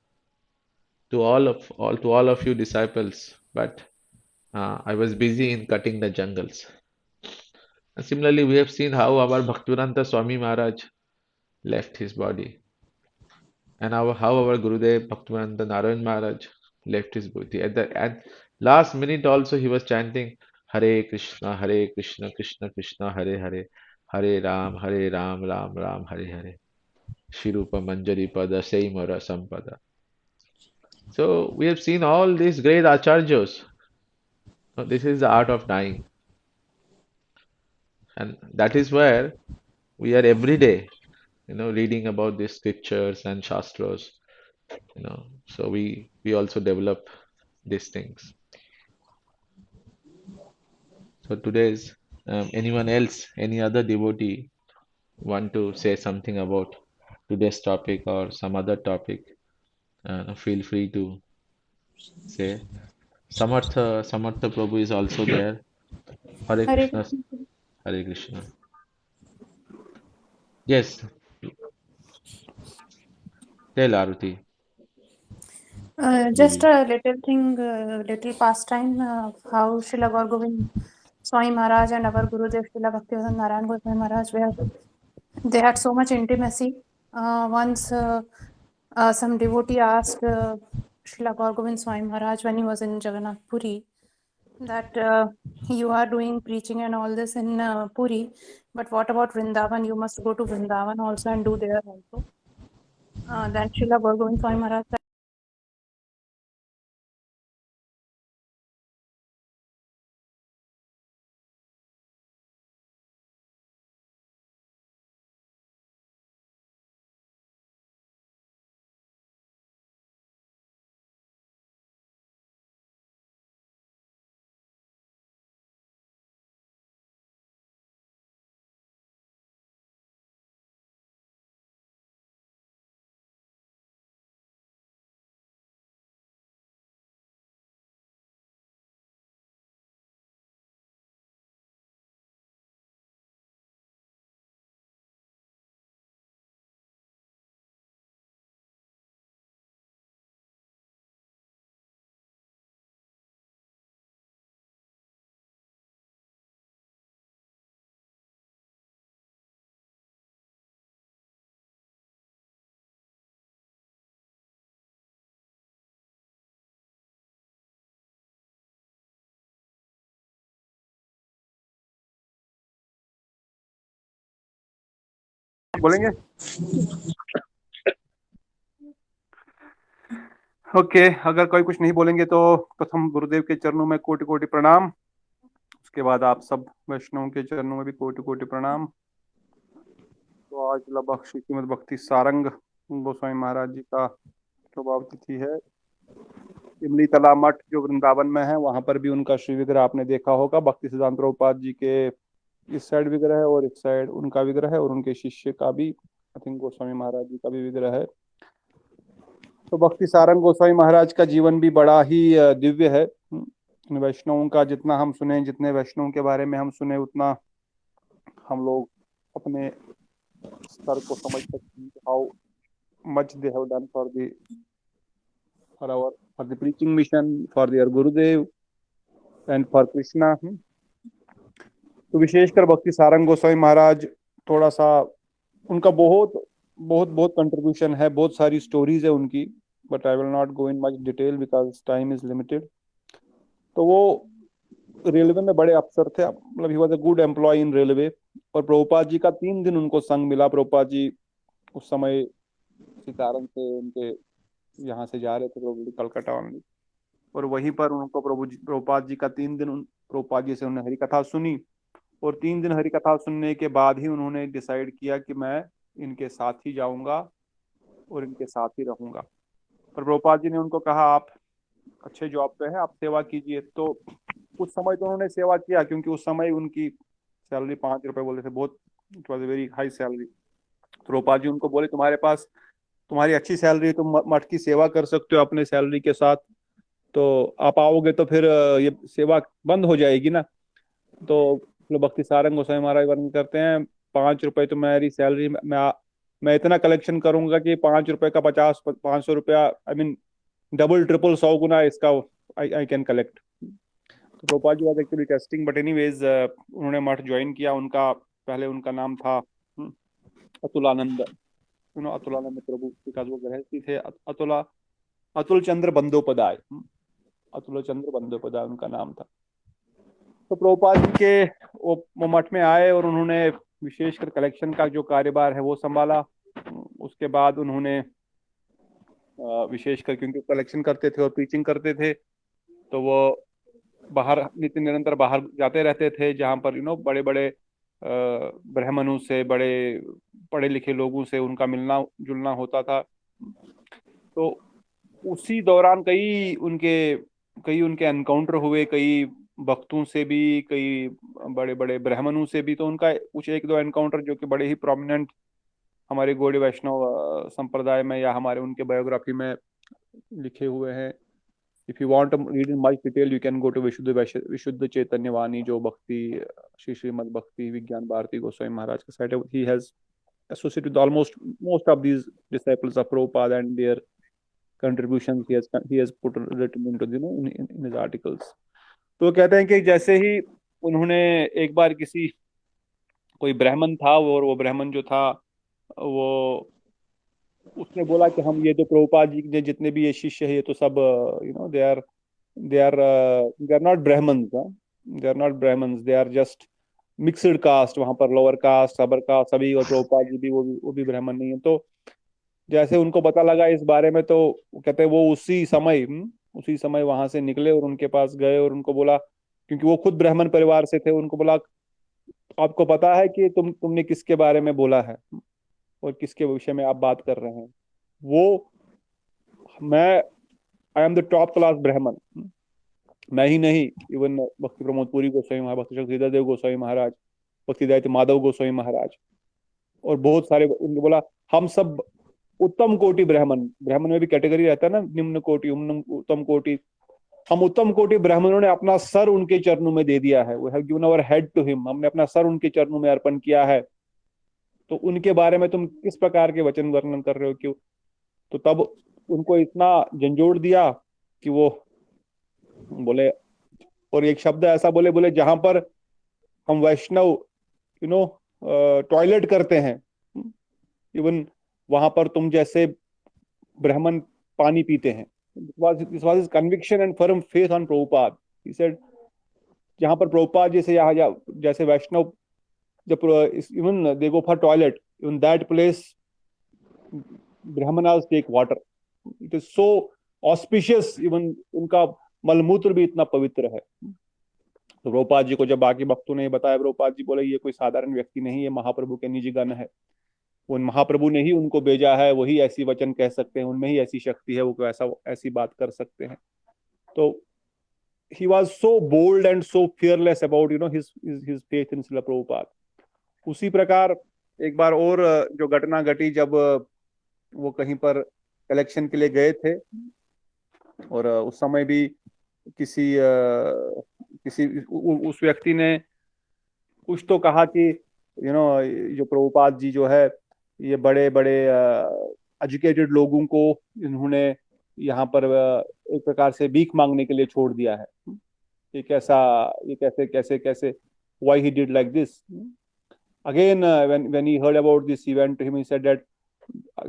to all of you disciples, but I was busy in cutting the jungles. And similarly, we have seen how our Bhaktivedanta Swami Maharaj left his body, and how our Gurudev Bhaktivedanta Narayan Maharaj left his body. At last minute, also he was chanting Hare Krishna, Krishna Krishna, Hare Hare, Hare Ram, Ram Ram, Hare Hare. Shirupa Manjari Pada Seimara Sampada. So we have seen all these great acharyas. So this is the art of dying, and that is where we are every day, reading about these scriptures and shastras. So we also develop these things. So today's anyone else, any other devotee want to say something about today's topic or some other topic, feel free to say. Samartha Prabhu is also there. Hare Hare Krishna, Krishna. Hare Krishna. Yes, tell Aruti. Just Will a little thing, little pastime, how Srila Gaur Govind Swami Maharaj and our Gurudev Srila Bhaktivedanta Narayan Goswami Maharaj were they had so much intimacy. Once some devotee asked Srila Gaur Govind Swami Maharaj when he was in Jagannath Puri that you are doing preaching and all this in Puri, but what about Vrindavan? You must go to Vrindavan also and do there also. Then Srila Gaur Govind Swami Maharaj बोलेंगे। Okay, अगर कोई कुछ नहीं बोलेंगे तो प्रथम गुरुदेव के चरणों में कोटि कोटि प्रणाम। उसके बाद आप सब वैष्णव के चरणों में भी कोटि कोटि प्रणाम। तो आज लगभग श्रीमद् भक्ति सारंग गोस्वामी महाराज जी का प्रभाव तिथि है। इमली तला मठ जो वृंदावन में है, वहां पर भी उनका श्री विग्रह आपने देखा होगा। भक्ति सिद्धांत प्रभुपाद जी के इस साइड विग्रह है और इस साइड उनका विग्रह है, और उनके शिष्य का भी, आई थिंक गोस्वामी महाराज जी का भी विग्रह है। तो भक्ति सारंग गोस्वामी महाराज का जीवन भी बड़ा ही दिव्य है। वैष्णवों का जितना हम सुने, जितने वैष्णवों के बारे में हम सुने, उतना हम लोग अपने स्तर को समझ सकते हैं, how much they have done for the preaching mission, for their Gurudev and for Krishna. तो विशेषकर भक्ति सारंग गोस्वामी महाराज, थोड़ा सा उनका बहुत बहुत बहुत कंट्रीब्यूशन है, बहुत सारी स्टोरीज है उनकी, but I will not go in much detail because time is limited. तो वो रेलवे में बड़े अफसर थे, मतलब he was a good employ in railway. और प्रभुपाद जी का 3 दिन उनको संग मिला। प्रभुपाद जी उस समय किसी कारण से उनके यहाँ से जा रहे थे, प्रभु जी कलकत्ता ओनली, और वहीं पर उनको प्रभुपाद जी का 3 दिन प्रभुपाद जी से उन्होंने हरि कथा सुनी। और 3 दिन हरि कथा सुनने के बाद ही उन्होंने डिसाइड किया कि मैं इनके साथ ही जाऊंगा और इनके साथ ही रहूंगा। पर प्रभुपाद जी ने उनको कहा, आप अच्छे जॉब पे हैं, आप सेवा कीजिए। तो उस समय तो उन्होंने सेवा किया, क्योंकि उस समय उनकी सैलरी 5 रुपए बोले थे, बहुत, it was a very high salary. तो प्रभुपाद जी उनको बोले, तुम्हारे पास तुम्हारी अच्छी सैलरी है, तुम मठ की सेवा कर सकते हो अपने सैलरी के साथ, तो आप आओगे तो फिर ये सेवा बंद हो जाएगी ना। तो भक्ति सारंग गोस्वामी महाराज वर्णन करते हैं, 5 रुपए तो मेरी सैलरी, मैं इतना कलेक्शन करूंगा कि 5 रुपए का 50-500 रुपया, आई मीन डबल ट्रिपल 100 गुना इसका I can collect. Prabhupada ji was actually testing, but anyways उन्होंने मठ ज्वाइन किया। उनका पहले उनका नाम था अतुलानंद, अतुलानंद प्रभु, बिकॉज वो गृहस्थी थे। अतुल चंद्र बंदोपाध्याय, अतुल चंद्र बंदोपाध्याय उनका नाम था। तो प्रभुपाद जी के वो मठ में आए और उन्होंने विशेषकर कलेक्शन का जो कार्यभार है वो संभाला। उसके बाद उन्होंने विशेषकर, क्योंकि कलेक्शन करते थे और टीचिंग करते थे, तो वो बाहर नित्य निरंतर बाहर जाते रहते थे, जहाँ पर बड़े बड़े ब्राह्मणों से, बड़े पढ़े लिखे लोगों से उनका मिलना जुलना होता था। तो उसी दौरान कई उनके एनकाउंटर हुए, कई भक्तों से भी, कई बड़े बड़े ब्राह्मणों से भी। तो उनका कुछ एक दो एनकाउंटर जो कि बड़े ही प्रोमिनेंट हमारे गौड़ीय वैष्णव संप्रदाय में या हमारे उनके बायोग्राफी में लिखे हुए हैं। If you want to read in much detail, you can go to Vishuddha Chaitanya वाणी, जो भक्ति श्रीमद् भक्ति विज्ञान भारती गोस्वामी महाराज का साइट है। He has associated with almost most of these disciples of Prabhupada and their contributions he has put written into in his articles. तो वो कहते हैं कि जैसे ही उन्होंने एक बार कोई ब्राह्मण था, और वो ब्राह्मण जो था वो उसने बोला कि हम ये तो प्रभुपाद जी के जितने भी ये शिष्य है, ये तो सब they are not Brahmans, they are not Brahmans, they are just mixed caste, वहां पर लोअर कास्ट अपर कास्ट सभी, और प्रभुपाद जी भी वो भी ब्राह्मण नहीं है। तो जैसे उनको पता लगा इस बारे में, तो कहते हैं वो उसी समय वहां से निकले और उनके पास गए और उनको बोला, क्योंकि वो खुद ब्राह्मण परिवार से थे, उनको बोला आपको पता है कि तुमने किसके बारे में बोला है और किसके विषय में आप बात कर रहे हैं? वो मैं I am the top class ब्राह्मण, मैं ही नहीं, इवन भक्ति प्रमोद पुरी गोस्वामी महाराज, भक्ति शक्तिधर देव गोस्वामी महाराज, भक्ति दयाति माधव गोस्वामी महाराज और बहुत सारे। उन्होंने बोला हम सब उत्तम कोटि ब्राह्मण में भी कैटेगरी रहता है ना, निम्न कोटि, उत्तम कोटि। हम उत्तम कोटि ब्राह्मणों ने अपना सर उनके चरणों में दे दिया है। We have given our head to him, हमने अपना सर उनके चरणों में अर्पण किया है। तो उनके बारे में तुम किस प्रकार के वचन वर्णन कर रहे हो? क्यों? तो तब उनको इतना झंझोड़ दिया कि वो बोले, और एक शब्द ऐसा बोले जहां पर हम वैष्णव टॉयलेट करते हैं, इवन वहां पर तुम जैसे ब्राह्मण पानी पीते हैं। This was his conviction and firm faith on Prabhupada. He said, जहां पर प्रभुपाद जैसे यहाँ जैसे वैष्णव जब even they go for toilet, even that place Brahmanas take water, it is so auspicious, even उनका मलमूत्र भी इतना पवित्र है। तो प्रभुपाद जी को जब बाकी भक्तों ने बताया, प्रभुपाद जी बोले ये कोई साधारण व्यक्ति नहीं है, महाप्रभु के निजी गण है, उन महाप्रभु ने ही उनको भेजा है, वही ऐसी वचन कह सकते हैं, उनमें ही ऐसी शक्ति है, वो ऐसी बात कर सकते हैं। तो he was so bold and so fearless about his faith in Srila Prabhupada. उसी प्रकार एक बार और जो घटना घटी, जब वो कहीं पर कलेक्शन के लिए गए थे और उस समय भी किसी उस व्यक्ति ने कुछ तो कहा कि जो प्रभुपाद जी जो है, ये बड़े बड़े एजुकेटेड लोगों को इन्होंने यहाँ पर एक प्रकार से भीख मांगने के लिए छोड़ दिया है। ये कैसे कैसे कैसे why he did like this? Again, when he heard about this event to him, he said that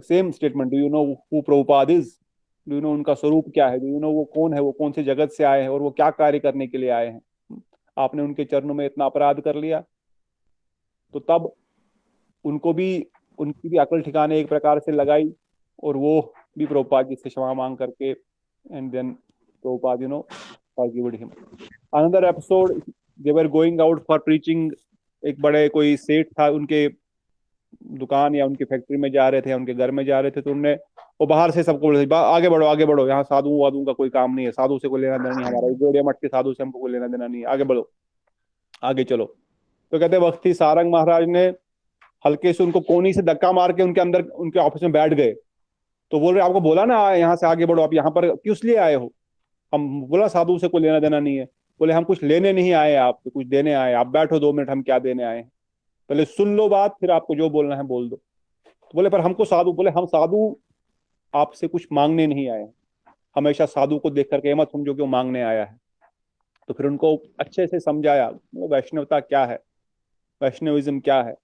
same statement, do you know who Prabhupada is? Do you know उनका स्वरूप क्या है? Do you know वो कौन है, वो कौन से जगत से आए हैं और वो क्या कार्य करने के लिए आए हैं? आपने उनके चरणों में इतना अपराध कर लिया। तो तब उनकी भी अकल ठिकाने एक प्रकार से लगाई और वो भी प्रभुपाद जी से क्षमा मांग करके, and then Prabhupada forgived him. Another episode, they were going out for preaching. एक बड़े कोई सेठ था, उनके दुकान या उनकी फैक्ट्री में जा रहे थे, उनके घर में जा रहे थे, तो उनने वो बाहर से सबको बोले आगे बढ़ो, यहाँ साधु वाधु का कोई काम नहीं है, साधु से कोई लेना देना नहीं, हमारा गौड़िया मठ के साधु से हमको कोई लेना देना नहीं, आगे बढ़ो, आगे चलो। तो कहते भक्ति सारंग महाराज ने हल्के से उनको कोनी से धक्का मार के उनके ऑफिस में बैठ गए। तो बोल रहे आपको बोला ना यहाँ से आगे बढ़ो, आप यहाँ पर किस लिए आए हो? हम बोला साधु से कोई लेना देना नहीं है। बोले हम कुछ लेने नहीं आए, आपको कुछ देने आए, आप बैठो 2 मिनट, हम क्या देने आए हैं, पहले सुन लो बात, फिर आपको जो बोलना है बोल दो। तो बोले पर हमको साधु, बोले हम साधु आपसे कुछ मांगने नहीं आए हैं, हमेशा साधु को देख करके मत समझो कि वो मांगने आया है। तो फिर उनको अच्छे से समझाया वैष्णवता क्या है, वैष्णविज्म क्या है,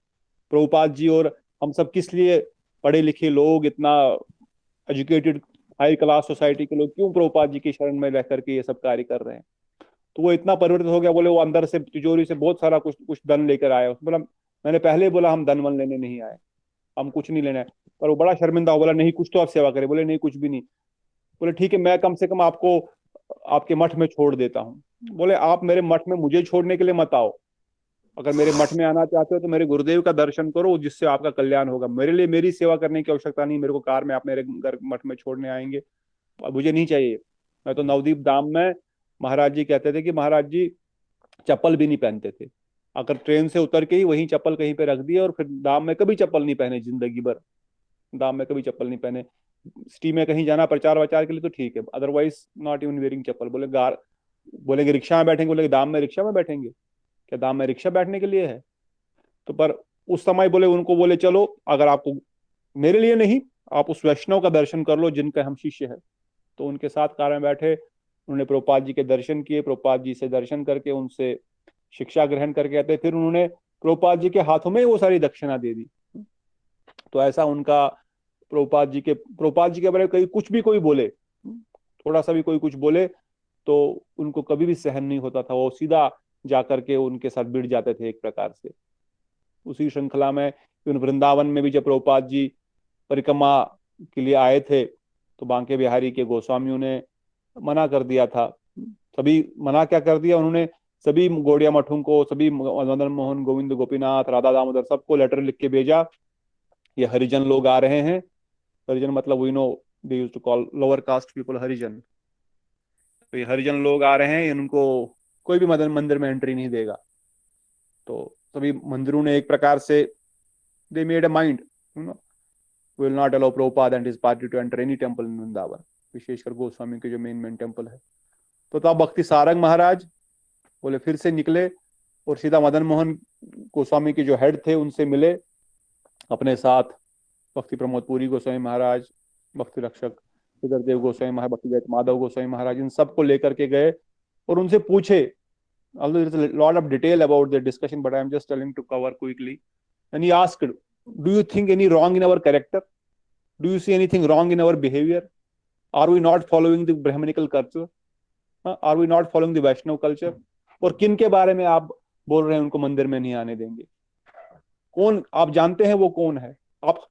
प्रभुपाद जी और हम सब किस लिए पढ़े लिखे लोग, इतना एजुकेटेड हाई क्लास सोसाइटी के लोग क्यों प्रभुपाद जी की शरण में रह करके ये सब कार्य कर रहे हैं। तो वो इतना परिवर्तित हो गया, बोले वो अंदर से तिजोरी से बहुत सारा कुछ कुछ धन लेकर आया। उसने बोला मैंने पहले ही बोला हम धन वन लेने नहीं आए, हम कुछ नहीं लेना है। पर वो बड़ा शर्मिंदा हो, बोला नहीं कुछ तो आप सेवा करें। बोले नहीं कुछ भी नहीं। बोले ठीक है मैं कम से कम आपको आपके मठ में छोड़ देता हूँ। बोले आप मेरे मठ में मुझे छोड़ने के लिए मत आओ, अगर मेरे मठ में आना चाहते हो तो मेरे गुरुदेव का दर्शन करो जिससे आपका कल्याण होगा। मेरे लिए मेरी सेवा करने की आवश्यकता नहीं, मेरे को कार में आप मेरे घर मठ में छोड़ने आएंगे, अब मुझे नहीं चाहिए। मैं तो नवदीप धाम में महाराज जी कहते थे कि महाराज जी चप्पल भी नहीं पहनते थे, अगर ट्रेन से उतर के ही वहीं चप्पल कहीं पे रख दिए और फिर धाम में कभी चप्पल नहीं पहने, जिंदगी भर धाम में कभी चप्पल नहीं पहने। सिटी में कहीं जाना प्रचार वचार के लिए तो ठीक है, अदरवाइज नॉट इवन वेयरिंग चप्पल। बोले गार बोलेंगे रिक्शा में बैठेंगे, बोले धाम में रिक्शा में बैठेंगे, क्या धाम में रिक्शा बैठने के लिए है। तो पर उस समय बोले उनको, बोले चलो अगर आपको मेरे लिए नहीं आप उस वैष्णव का दर्शन कर लो जिनके हम शिष्य है। तो उनके साथ कार में बैठे, उन्होंने प्रभुपाद जी के दर्शन किए, प्रभुपाद जी से दर्शन करके उनसे शिक्षा ग्रहण करके आते, फिर उन्होंने प्रभुपाद जी के हाथों में वो सारी दक्षिणा दे दी। तो ऐसा उनका प्रभुपाद जी के बारे में कहीं कुछ भी कोई बोले, थोड़ा सा भी कोई कुछ बोले तो उनको कभी भी सहन नहीं होता था, वो सीधा जाकर के उनके साथ भिड़ जाते थे एक प्रकार से। उसी श्रृंखला में उन वृंदावन में भी जब प्रभुपाद जी परिक्रमा के लिए आए थे तो बांके बिहारी के गोस्वामियों ने मना कर दिया था। सभी मना क्या कर दिया उन्होंने, सभी गौड़िया मठों को, सभी मदन मोहन, गोविंद, गोपीनाथ, राधा दामोदर सबको लेटर लिख के भेजा, ये हरिजन लोग आ रहे हैं। हरिजन मतलब we know they used to call lower caste people Harijan. तो ये हरिजन लोग आ रहे हैं, इनको कोई भी मदन मंदिर में एंट्री नहीं देगा। तो सभी मंदिरों ने एक प्रकार से they made a mind, you know, will not allow Prabhupada and his party to enter any temple in Vrindavan, विशेषकर गोस्वामी के जो मेन टेंपल है। तो तब भक्ति सारंग महाराज बोले फिर से निकले और सीधा मदन मोहन गोस्वामी के जो हेड थे उनसे मिले, अपने साथ भक्ति प्रमोद पुरी गोस्वामी महाराज, भक्ति रक्षक देव गोस्वामी महाराज, भक्ति जयत माधव गोस्वामी महाराज, इन सबको लेकर के गए और उनसे पूछे, although there is a lot of detail about the discussion but I am just telling to cover quickly, and he asked, do you think any wrong in our character, do you see anything wrong in our behavior, are we not following the brahmanical culture, are we not following the Vaishnav culture, और किन के बारे में आप बोल रहे हैं उनको मंदिर में नहीं आने देंगे, कौन आप जानते हैं वो कौन है आप।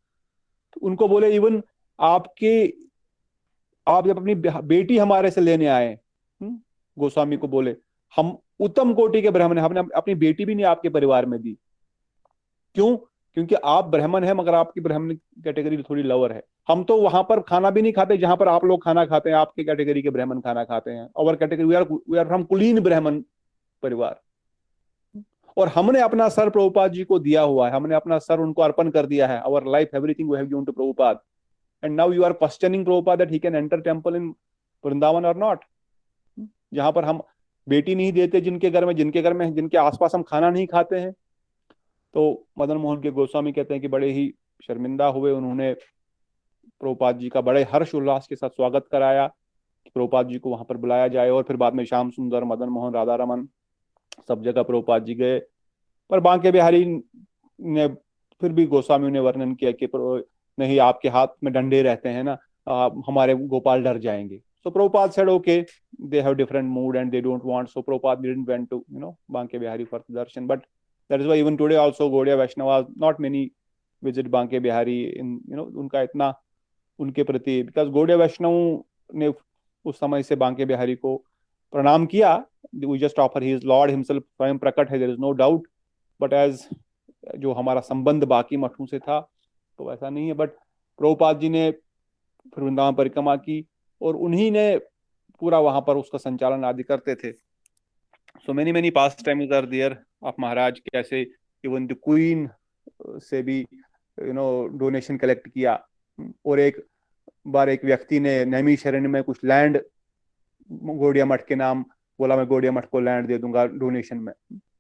उनको बोले इवन आपके आप जब अपनी बेटी हमारे से लेने आए, गोस्वामी को बोले हम उत्तम कोटि के ब्राह्मण हैं, हमने अपनी बेटी भी नहीं आपके परिवार में दी, क्यों, क्योंकि आप ब्राह्मण हैं मगर आपकी ब्राह्मण कैटेगरी थोड़ी लोअर है। हम तो वहां पर खाना भी नहीं खाते जहां पर आप लोग खाना खाते हैं, आपके कैटेगरी के ब्राह्मण खाना खाते हैं, और कैटेगरी वी आर फ्रॉम कुलीन ब्राह्मण परिवार, और हमने अपना सर प्रभुपाद जी को दिया हुआ है, हमने अपना सर उनको अर्पण कर दिया है, our life everything we have given to Prabhupada, and now you are questioning Prabhupada that he can enter temple in Vrindavan or not, जहां पर हम बेटी नहीं देते जिनके घर में जिनके आसपास हम खाना नहीं खाते हैं। तो मदन मोहन के गोस्वामी कहते हैं कि बड़े ही शर्मिंदा हुए, उन्होंने प्रभुपाद जी का बड़े हर्ष उल्लास के साथ स्वागत कराया कि प्रभुपाद जी को वहां पर बुलाया जाए, और फिर बाद में श्याम सुंदर, मदन मोहन, राधा रमन सब जगह प्रभुपाद जी गए। पर बांके बिहारी ने फिर भी गोस्वामी ने वर्णन किया कि नहीं आपके हाथ में डंडे रहते हैं ना, हमारे गोपाल डर जाएंगे। सो Prabhupada said okay, they have different mood and they don't want, so Prabhupada didn't went to Banke Bihari for darshan, but that is why even today also Gaudiya Vaishnavas not many visit Banke Bihari in उनका इतना उनके प्रति, because Gaudiya Vaishnav ने उस समय से बांके बिहारी को प्रणाम किया, we just offer he is Lord himself, स्वयं प्रकट है, there is no doubt, but as जो हमारा संबंध बाकी मठों से था तो ऐसा नहीं है। बट प्रभुपाद जी ने फिर वृंदावन परिक्रमा की और उन्हीं ने पूरा वहां पर उसका संचालन आदि करते थे। So many pastimes are there of Maharaj, कैसे इवन द क्वीन से भी डोनेशन कलेक्ट किया, और एक बार एक व्यक्ति ने नैमिषारण्य में कुछ लैंड गौड़िया मठ के नाम बोला, मैं गौड़िया मठ को लैंड दे दूंगा डोनेशन में।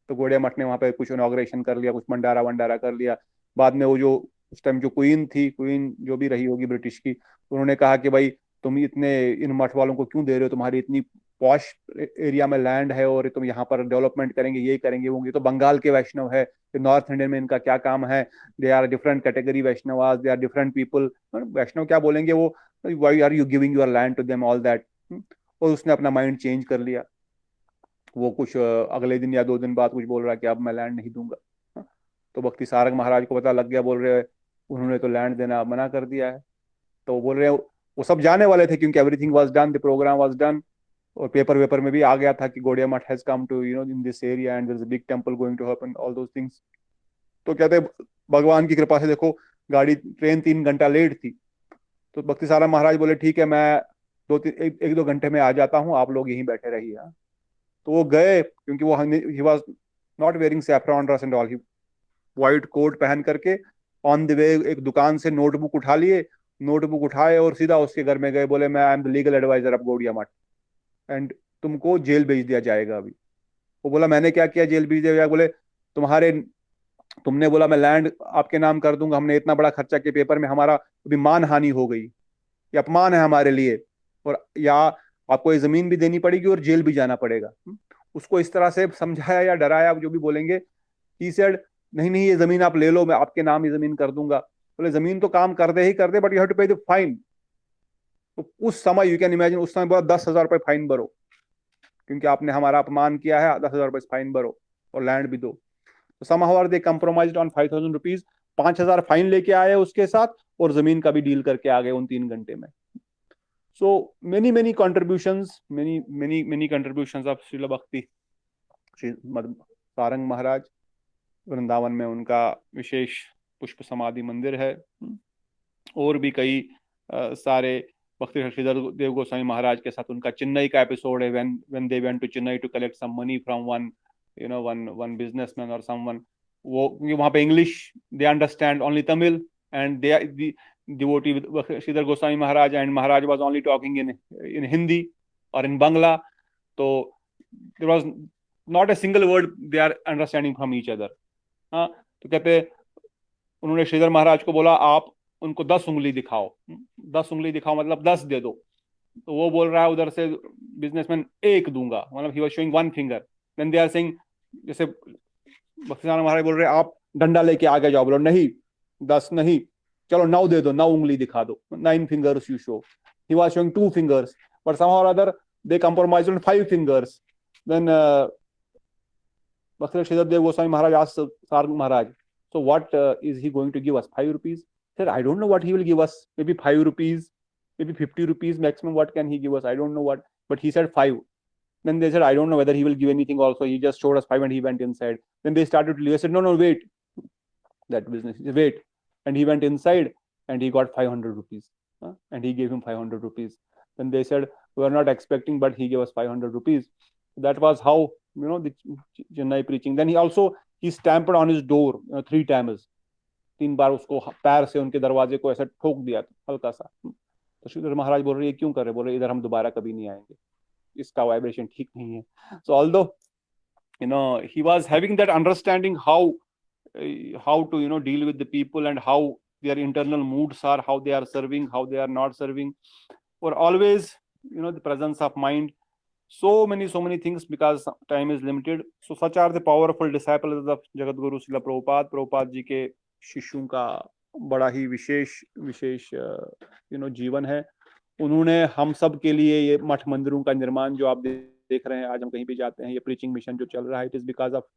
तो गौड़िया मठ ने वहां पे कुछ इनॉग्रेशन कर लिया, कुछ भंडारा वंडारा कर लिया। बाद में वो जो उस टाइम जो क्वीन जो भी रही होगी ब्रिटिश की, उन्होंने कहा कि भाई तुम इतने इन मठ वालों को क्यों दे रहे हो, तुम्हारी इतनी पॉश एरिया में लैंड है और तुम यहाँ पर डेवलपमेंट करेंगे, ये करेंगे वो, ये तो बंगाल के वैष्णव है, नॉर्थ इंडियन में इनका क्या काम है, they are different category Vaishnavas, they are different people, Vaishnav क्या बोलेंगे वो, why are you giving your land to them, all that. और उसने अपना माइंड चेंज कर लिया, वो कुछ अगले दिन या 2 दिन बाद कुछ बोल रहा है कि अब मैं लैंड नहीं दूंगा। तो भक्ति सारंग महाराज को पता लग गया, बोल रहे उन्होंने तो लैंड देना मना कर दिया है। तो वो बोल रहे वो सब जाने वाले थे क्योंकि everything was done, the program was done, और पेपर वेपर में भी आ गया था कि Gaudiya Math has come to in this area and there is a big temple going to happen, all those things. तो कहते भगवान की कृपा से देखो गाड़ी ट्रेन 3 घंटा लेट थी, तो भक्ति सारंग महाराज बोले ठीक है मैं 1-2 घंटे में आ जाता हूँ, आप लोग यहीं बैठे रहिए। तो वो गए, क्योंकि वो he was not wearing saffron dress and all, he white coat पहन करके ऑन द वे एक दुकान से नोटबुक उठा लिए, नोटबुक उठाए और सीधा उसके घर में गए, बोले मैं I am the legal advisor of Gaudiya Math and तुमको जेल भेज दिया जाएगा अभी। वो बोला मैंने क्या किया जेल भेज दिया जाएगा? बोले तुमने बोला मैं लैंड आपके नाम कर दूंगा, हमने इतना बड़ा खर्चा किया, पेपर में हमारा अभी मान हानि हो गई, ये अपमान है हमारे लिए, और या आपको ये जमीन भी देनी पड़ेगी और जेल भी जाना पड़ेगा। उसको इस तरह से समझाया या डराया, जो भी बोलेंगे। ही सेड नहीं नहीं, ये जमीन आप ले लो, मैं आपके नाम ये जमीन कर दूंगा। बोले जमीन तो काम कर दे ही कर दे, बट यू हैव टू पे द फाइन। तो उस समय यू कैन इमेजिन, उस समय बोला 10,000 रुपए फाइन भरो, क्योंकि आपने हमारा अपमान किया है, 10,000 रुपए फाइन भरो और लैंड भी दो। तो somehow they compromised on 5,000 rupees, 5,000 fine लेके आए उसके साथ, और जमीन का भी डील करके आ गए उन 3 घंटे में। So many contributions, many contributions of Srila भक्ति श्री सारंग महाराज। वृंदावन में उनका विशेष पुष्प समाधि मंदिर है, और भी कई सारे भक्ति श्रीधर देव गोस्वामी महाराज के साथ उनका चेन्नई का एपिसोड है, when they went to Chennai to collect some money from one businessman or someone. वो वहां पे English they understand only Tamil, and they devotee with Sridhar Goswami Maharaj and Maharaj was only talking in Hindi or in Bangla. So there was not a single word they are understanding from each other. तो कहते उन्होंने श्रीधर महाराज को बोला आप उनको 10 उंगली दिखाओ, 10 उंगली दिखाओ मतलब 10 दे दो। तो वो बोल रहा है उधर से बिजनेसमैन 1 दूंगा, मतलब he was showing 1 finger. Then they are saying, जैसे भक्तिनारायण महाराज बोल रहे हैं आप डंडा लेके आगे जाओ, बोलो नहीं 10 नहीं, चलो 9 दे दो, 9 उंगली दिखा दो, 9 fingers you show. He was showing 2 fingers, but somehow or other they compromised on 5 fingers. Then Bhakti Sridhar Dev Goswami Maharaj asked Sarang Maharaj, so what is he going to give us? 5 rupees? He said, I don't know what he will give us. Maybe 5 rupees, maybe 50 rupees maximum. What can he give us? I don't know what. But he said 5. Then they said, I don't know whether he will give anything also. He just showed us 5 and he went inside. Then they started to leave. I said, no, wait. That business. He said, wait. And he went inside and he got 500 rupees. And he gave him 500 rupees. Then they said, we are not expecting, but he gave us 500 rupees. That was how, the Chennai preaching. Then he stamped on his door 3 times. 3 बार उसको पैर से उनके दरवाजे को ऐसा ठोक दिया हल्का सा। तो श्रीधर महाराज बोल रहे हैं क्यों कर रहे? बोल रहे इधर हम दोबारा कभी नहीं आएंगे, इसका वाइब्रेशन ठीक नहीं है। So although he was having that understanding how to deal with the people and how their internal moods are, how they are serving, how they are not serving, or always the presence of mind, so many things, because time is limited. So such are the powerful disciples of Jagat Guru Srila Prabhupada. Prabhupada जी के शिष्यों का बड़ा ही विशेष जीवन है। उन्होंने हम सब के लिए ये मठ मंदिरों का निर्माण जो आप देख रहे हैं, आज हम कहीं भी जाते हैं, ये प्रीचिंग मिशन जो चल रहा है, it is because of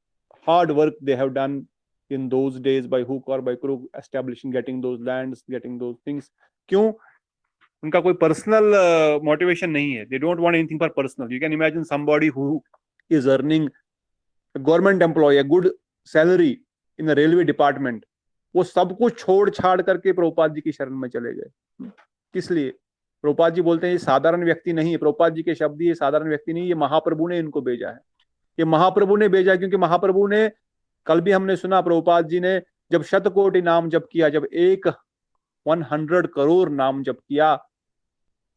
hard work they have done in those days by hook or by crook, establishing, getting those lands, getting those things. क्यों? उनका कोई पर्सनल मोटिवेशन नहीं है. They don't want anything for personal. You can imagine somebody who is earning a government employee, a good salary in the railway department, वो सब कुछ छोड़ छाड़ करके प्रभुपाद जी की शरण में चले गए. किस लिए? प्रभुपाद जी बोलते हैं ये साधारण व्यक्ति नहीं है. प्रभुपाद जी के शब्द, ये साधारण व्यक्ति नहीं, ये महाप्रभु ने इनको भेजा है. ये महाप्रभु ने भेजा, क्योंकि महाप्रभु ने, कल भी हमने सुना, प्रभुपाद जी ने जब 100 कोटि नाम जप किया, जब 100 करोड़ नाम जप किया,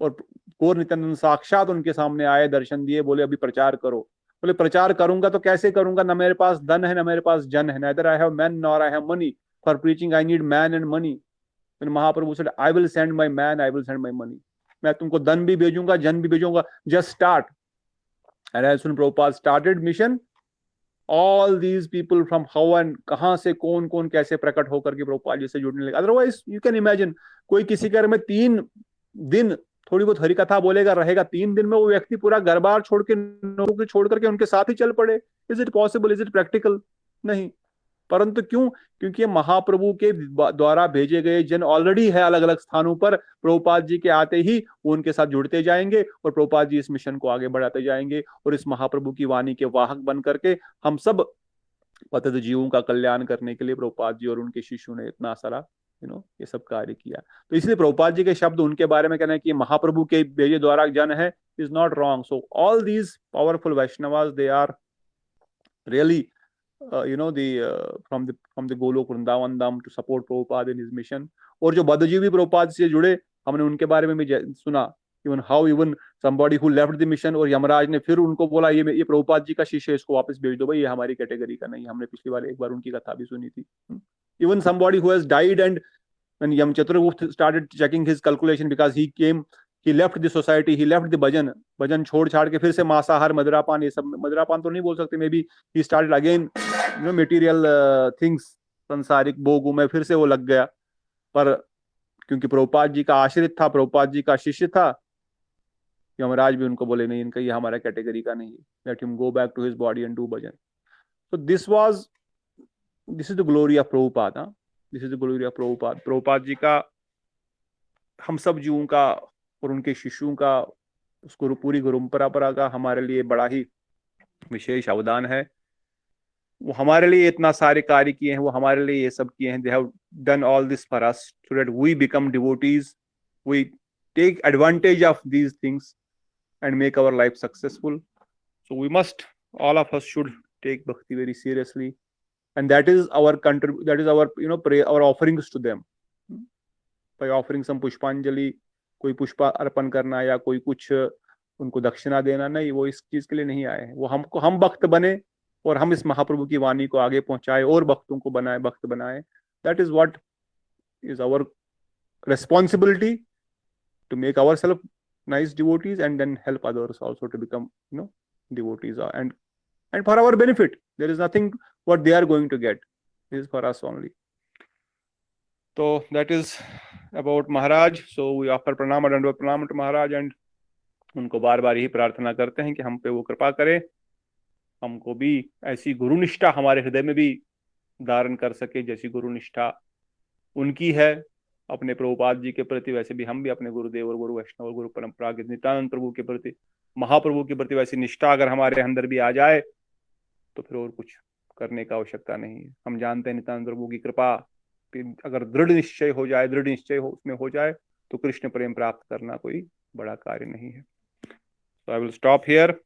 और गौर नित्यानंद साक्षात उनके सामने आए, दर्शन दिए, बोले अभी प्रचार करो. बोले प्रचार करूंगा तो कैसे करूंगा? ना मेरे पास धन है, ना मेरे पास जन है. neither I have men nor I have money for preaching. I need man and money. Then Mahaprabhu said, I will send my man, I will send my money. मैं तुमको धन भी भेजूंगा, जन भी भेजूंगा. Just start. And as soon Prabhupada started mission, all these people from how and कहाँ से कौन कौन कैसे प्रकट होकर के प्रभुपाद जी से जुड़ने लगे. Otherwise you can imagine, कोई किसी घर में 3 दिन थोड़ी बहुत हरि कथा बोलेगा, रहेगा, 3 दिन में वो व्यक्ति पूरा घर बार छोड़ के, नौकरी छोड़ करके उनके साथ ही चल पड़े. Is it possible? Is it practical? नहीं. परंतु क्यों? क्योंकि ये महाप्रभु के द्वारा भेजे गए जन ऑलरेडी है अलग अलग स्थानों पर. प्रभुपाद जी के आते ही वो उनके साथ जुड़ते जाएंगे और प्रभुपाद जी इस मिशन को आगे बढ़ाते जाएंगे और इस महाप्रभु की वाणी के वाहक बन करके हम सब पतित जीवों का कल्याण करने के लिए प्रभुपाद जी और उनके शिष्यों ने इतना सारा ये सब कार्य किया. तो इसलिए प्रभुपाद जी के शब्द उनके बारे में कहना है कि महाप्रभु के भेजे द्वारा जन है, is not wrong. So all these powerful Vaishnavas, they are really from the Golok Vrindavan Dham to support Prabhupada in his mission. और जो बद्धजीवी प्रभुपाद से जुड़े, हमने उनके बारे में भी सुना. Even somebody who left the mission, और यमराज ने फिर उनको बोला ये प्रभुपाद जी का शिष्य है, इसको वापस भेज दो भाई, ये हमारी कैटेगरी का नहीं. हमने पिछली बार एक बार उनकी कथा भी सुनी थी. Even somebody who has died, and when Yam Chaturagupta started checking his calculation, because he left the society, he left the भजन छोड़ छाड़ के फिर से मांसाहार, मदिरापान, ये सब, मदिरापान तो नहीं बोल सकते, may be he started again material things, संसारिक भोगों में फिर से वो लग गया. पर क्योंकि प्रभुपाद जी का आश्रित था, प्रभुपाद जी का शिष्य था, यमराज भी उनको बोले नहीं, इनका ये हमारा कैटेगरी का नहीं है, let him go back to his body and do bhajan. So this is the glory of Prabhupada. This is the glory of Prabhupada. Prabhupada ji का, हम सब जीवों का और उनके शिष्यों का, उसको पूरी गुरु परंपरा का हमारे लिए बड़ा ही विशेष अवदान है. वो हमारे लिए इतना सारे कार्य किए हैं, वो हमारे लिए ये सब किए हैं. They have done all this for us so that we become devotees. We take advantage of these things and make our life successful. So we must, all of us should take bhakti very seriously, and that is our that is our our offerings to them. By offering some pushpanjali, कोई पुष्प अर्पण करना या कोई कुछ उनको दक्षिणा देना, नहीं, वो इस चीज के लिए नहीं आए हैं. वो हम भक्त बने और हम इस महाप्रभु की वाणी को आगे पहुंचाए और भक्तों को बनाए, भक्त बनाए. That is what is our responsibility, to make ourselves nice devotees and then help others also to become devotees, and for our benefit. There is nothing what they are going to get. This is for us only. So that is about Maharaj. So we offer pranam and pranam to Maharaj, and उनको बार बार यही प्रार्थना करते हैं कि हम पे वो कृपा करे, हमको भी ऐसी गुरु निष्ठा हमारे हृदय में भी धारण कर सके जैसी गुरु निष्ठा उनकी है अपने प्रभुपाद जी के प्रति, वैसे भी हम भी अपने गुरुदेव और गुरु वैष्णव और गुरु परंपरा के नित्यानंद प्रभु के प्रति, महाप्रभु के प्रति वैसी निष्ठा अगर हमारे अंदर भी आ जाए तो फिर और कुछ करने का आवश्यकता नहीं है. हम जानते हैं नित्यानंद प्रभु की कृपा, अगर दृढ़ निश्चय हो जाए, दृढ़ निश्चय उसमें हो जाए, तो कृष्ण प्रेम प्राप्त करना कोई बड़ा कार्य नहीं है. So I will stop here.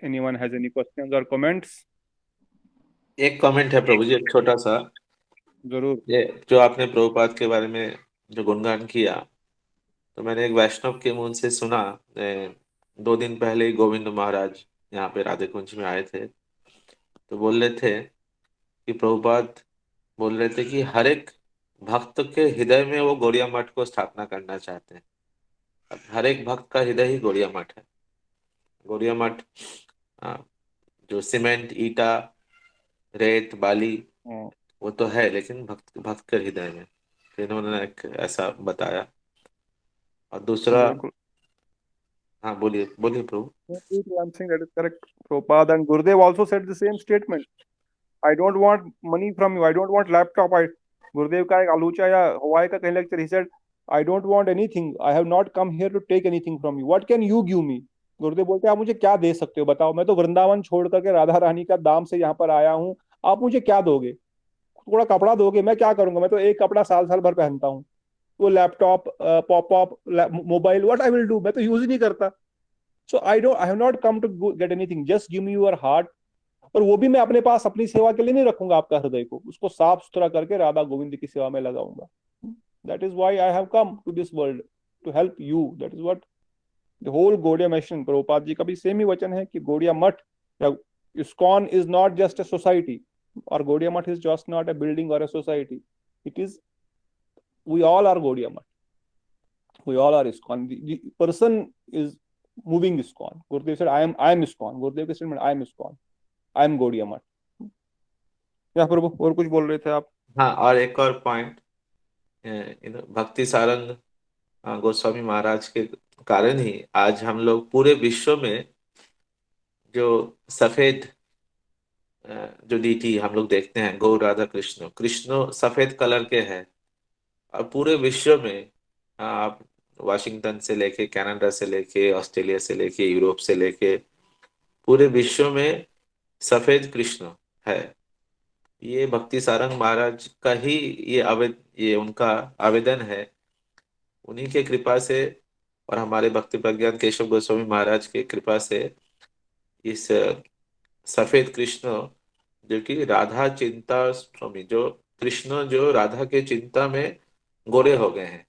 Anyone has any questions or comments? एक कमेंट है प्रभु जी, एक छोटा सा. जरूर. ये जो आपने प्रभुपाद के बारे में जो गुणगान किया, तो मैंने एक वैष्णव के मुंह से सुना. 2 दिन पहले ही गोविंद महाराज यहाँ पे राधे कुंज में आए थे, तो बोल रहे थे कि प्रभुपाद बोल रहे थे कि हर एक भक्त के हृदय में वो गौड़िया मठ को स्थापना करना चाहते हैं. अब हर एक भक्त का हृदय ही गौड़िया मठ है. गौड़िया मठ जो सीमेंट, ईटा, रेत, बाली, वो तो है, लेकिन भक्त के हृदय में. तो इन्होंने एक ऐसा बताया. और दूसरा, हाँ बोलिए प्रभु. I'm saying that is correct. Prabhupada and Gurudev also said the same statement. I don't want money from you. I don't want laptop. Gurudev का एक आलूचा या हवाई का कहीं lecture, he said, I don't want anything. I have not come here to take anything from you. What can you give me? गुरुदेव बोलते हैं आप मुझे क्या दे सकते हो, बताओ. मैं तो वृंदावन छोड़ करके राधा रानी का दाम से यहाँ पर आया हूँ, आप मुझे क्या दोगे? थोड़ा कपड़ा दोगे, मैं क्या करूंगा? मैं तो एक कपड़ा साल भर पहनता हूँ. वो laptop, pop mobile, what I will do? मैं तो यूज ही नहीं करता. So I have not come to get anything, just give me your heart. और वो भी मैं अपने पास अपनी सेवा के लिए नहीं रखूंगा, आपका हृदय को, उसको साफ सुथरा करके राधा गोविंद की सेवा में लगाऊंगा. That is why I have come to this world, to help you. That is what the whole Gaudiya Mission. Prabhupada ji का भी सेम ही वचन है कि गौड़िया मठ या ISKCON is not just a society, or Gaudiya Math is just not a building or a society. It is, we all are Gaudiya Math. We all are ISKCON. The person is moving ISKCON. Gurudev said, I am ISKCON. Gurudev के statement, I am ISKCON. I am Gaudiya Math. या प्रभु और कुछ बोल रहे थे आप? हाँ, और एक और पॉइंट, भक्ति सारंग गोस्वामी महाराज के कारण ही आज हम लोग पूरे विश्व में जो सफेद जो डीटी हम लोग देखते हैं, गौ राधा कृष्ण, कृष्ण सफेद कलर के हैं। और पूरे विश्व में आप वाशिंगटन से लेके, कनाडा से लेके, ऑस्ट्रेलिया से लेके, यूरोप से लेके, पूरे विश्व में सफेद कृष्ण है। ये भक्ति सारंग महाराज का ही ये उनका आवेदन है। उन्हीं के कृपा से और हमारे भक्ति प्रज्ञान केशव गोस्वामी महाराज के कृपा से इस सफेद कृष्ण, जो कि राधा चिंता स्वामी, जो कृष्ण जो राधा के चिंता में गोरे हो गए हैं,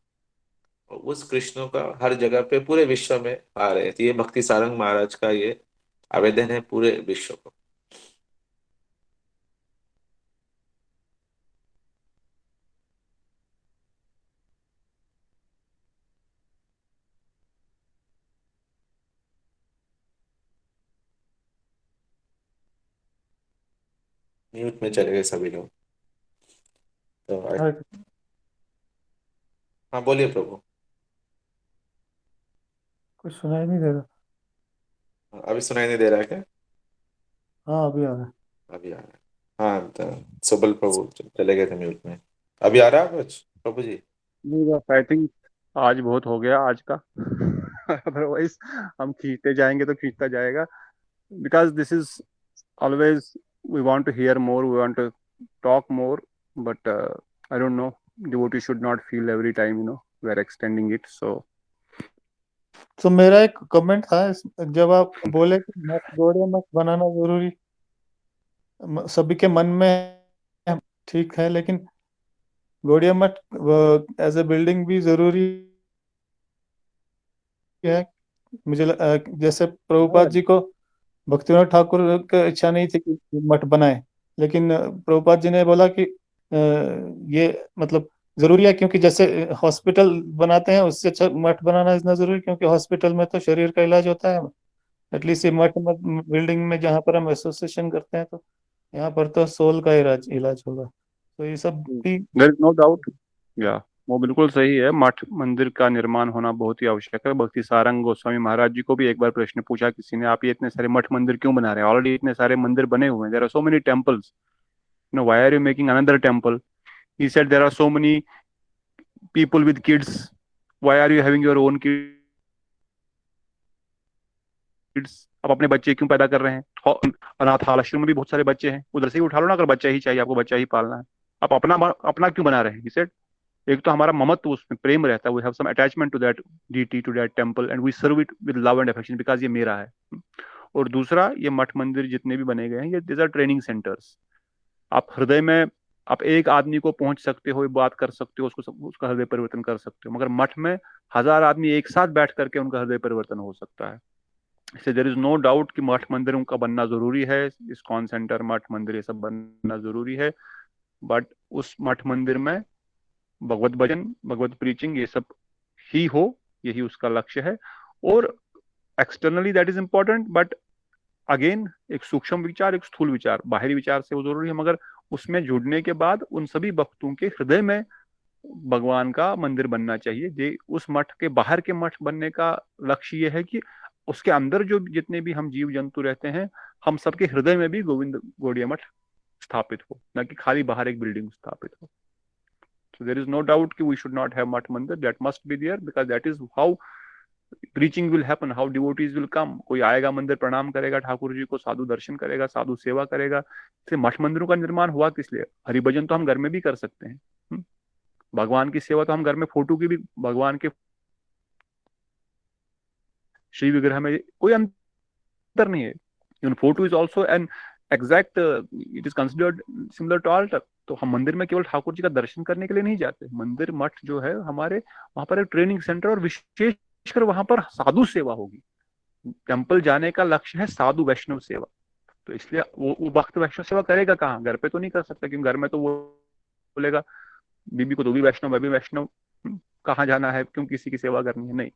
उस कृष्ण का हर जगह पे पूरे विश्व में आ रहे हैं। तो ये भक्ति सारंग महाराज का ये आवेदन है पूरे विश्व को। म्यूट में चले गए सभी लोग। तो हाँ, बोलिए प्रभु। कुछ सुनाई नहीं दे रहा। अभी सुनाई नहीं दे रहा है क्या? हाँ अभी आ रहा है। अभी आ रहा है। हाँ, तो सुबल प्रभु चले गए थे म्यूट में। अभी आ रहा है कुछ प्रभु जी? नहीं बस आई थिंक आज बहुत हो गया आज का। अदरवाइज हम खींचते जाएंगे तो खींचता जाएगा, because this is always we want to hear more, we want to talk more, but I don't know, devotee should not feel every time we are extending it. तो मेरा एक कमेंट था जब आप बोले कि मत गौड़िया मत बनाना जरूरी सभी के मन में है, ठीक है, लेकिन गौड़िया मठ एज ए बिल्डिंग भी जरूरी है। मुझे जैसे प्रभुपाद जी को भक्तिविनोद ठाकुर की इच्छा नहीं थी कि मठ बनाए, लेकिन प्रभुपाद जी ने बोला कि ये मतलब जरूरी है, क्योंकि जैसे हॉस्पिटल बनाते हैं उससे अच्छा मठ बनाना इतना जरूरी, क्योंकि हॉस्पिटल में तो शरीर का इलाज होता है, एटलीस्ट ये मठ बिल्डिंग में जहाँ पर हम एसोसिएशन करते हैं तो यहाँ पर तो सोल का इलाज इलाज होगा। तो ये सब भी देयर इज नो डाउट, या वो बिल्कुल सही है। मठ मंदिर का निर्माण होना बहुत ही आवश्यक है। भक्ति सारंग गोस्वामी महाराज जी को भी एक बार प्रश्न पूछा किसी ने, आप ये इतने सारे मठ मंदिर क्यों बना रहे हैं? ऑलरेडी इतने सारे मंदिर बने हुए हैं, there are so many temples, why are you making another temple? He said there are so many people with kids, why are you having your own kids? आप अपने बच्चे क्यों पैदा कर रहे हैं? अनाथ आश्रम में भी बहुत सारे बच्चे हैं, उधर से ही उठा लो ना, अगर बच्चा ही चाहिए, आपको बच्चा ही पालना है, आप अपना अपना क्यों बना रहे हैं? He said, एक तो हमारा ममत्व उसमें प्रेम रहता है, we have some attachment to that deity, to that temple, and we serve it with love and affection because ये मेरा है। और दूसरा, ये मठ मंदिर जितने भी बने गए हैं, ये these are training centers। आप हृदय में आप एक आदमी को पहुंच सकते हो, बात कर सकते हो, उसका हृदय परिवर्तन कर सकते हो, मगर मठ में 1000 आदमी एक साथ बैठ करके उनका हृदय परिवर्तन हो सकता है। इसलिए देयर इज नो डाउट कि मठ मंदिरों का बनना जरूरी है, इस्कॉन सेंटर, मठ मंदिर, ये सब बनना जरूरी है, बट उस मठ मंदिर में भगवत भजन, भगवत प्रीचिंग, ये सब ही हो, यही उसका लक्ष्य है। और externally that is important, but again एक सूक्ष्म विचार, एक स्थूल विचार, बाहरी विचार से वो जरूरी है, मगर उसमें जुड़ने के बाद उन सभी भक्तों के हृदय में भगवान का मंदिर बनना चाहिए। जे उस मठ के बाहर के मठ बनने का लक्ष्य ये है कि उसके अंदर जो जितने भी हम जीव जंतु रहते हैं, हम सबके हृदय में भी गोविंद गौड़िया मठ स्थापित हो, न कि खाली बाहर एक बिल्डिंग स्थापित हो। So there is no doubt कि we should not have मठ मंदिर, that must be there because that is how preaching will happen, how devotees will come। कोई आएगा मंदिर, प्रणाम करेगा ठाकुर जी को, साधु दर्शन करेगा, साधु सेवा करेगा। इसलिए मठ मंदिरों का निर्माण हुआ किस लिए? हरिभजन तो हम घर में भी कर सकते हैं, भगवान की सेवा तो हम घर में फोटो की भी, भगवान के श्री विग्रह में कोई अंतर नहीं है। Even photo is also an exact, it is considered similar to altar. तो हम मंदिर में केवल ठाकुर जी का दर्शन करने के लिए नहीं जाते, मंदिर मठ जो है हमारे, वहां पर एक ट्रेनिंग सेंटर, और विशेषकर वहां पर साधु सेवा होगी। टेम्पल जाने का लक्ष्य है साधु वैष्णव सेवा, तो इसलिए वो भक्त वैष्णव सेवा करेगा कहाँ? घर पे तो नहीं कर सकता, क्योंकि घर में तो वो बोलेगा बीबी को तो भी वैष्णव, मैं भी वैष्णव, कहाँ जाना है, क्यों किसी की सेवा करनी है? नहीं,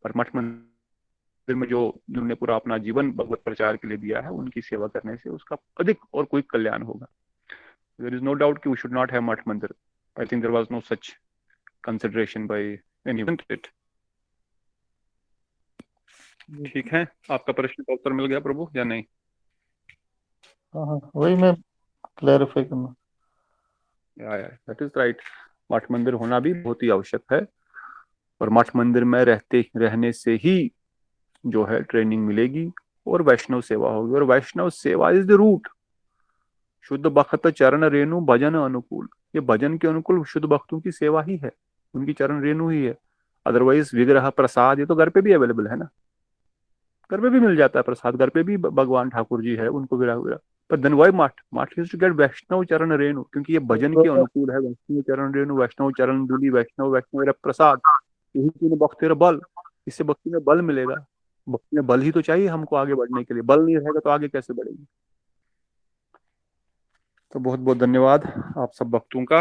पर मठ मंदिर में जो जिन्होंने पूरा अपना जीवन भगवत प्रचार के लिए दिया है, उनकी सेवा करने से उसका अधिक और कोई कल्याण होगा. देयर इज नो डाउट कि we should not have math mandir. I think there was no such consideration by anyone. ठीक है, आपका प्रश्न का उत्तर मिल गया प्रभु या नहीं? हाँ, वही मैं क्लैरिफाई करना. That is right. मठ मंदिर होना भी बहुत ही आवश्यक है, और मठ मंदिर में रहने से ही जो है ट्रेनिंग मिलेगी और वैष्णव सेवा होगी. और वैष्णव सेवा इज द रूट. शुद्ध भक्त चरण रेणु भजन अनुकूल. ये भजन के अनुकूल शुद्ध भक्तों की सेवा ही है, उनकी चरण रेणु ही है. अदरवाइज विग्रह प्रसाद ये तो घर पे भी अवेलेबल है ना, घर पे भी मिल जाता है प्रसाद, घर पे भी भगवान ठाकुर जी है, उनको विग्रह विग्रह. पर देन व्हाई मठ इज टू गेट वैष्णव चरण रेणु, क्योंकि ये भजन के अनुकूल है. वैष्णव चरण रेणु, वैष्णव चरण धूलि, वैष्णव प्रसाद, यही तीन भक्ति बल. इससे भक्ति में बल मिलेगा. भक्ति में बल ही तो चाहिए हमको आगे बढ़ने के लिए. बल नहीं रहेगा तो आगे कैसे बढ़ेंगे? तो बहुत बहुत धन्यवाद आप सब भक्तों का.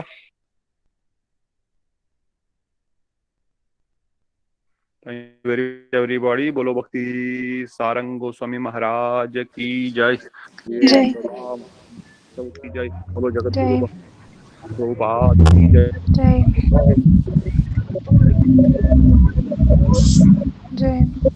Thank you very everybody. बोलो भक्ति सारंग गोस्वामी महाराज की जय. जय. की जय. बोलो जगत गुरु प्रभुपाद की जय. जय. जय.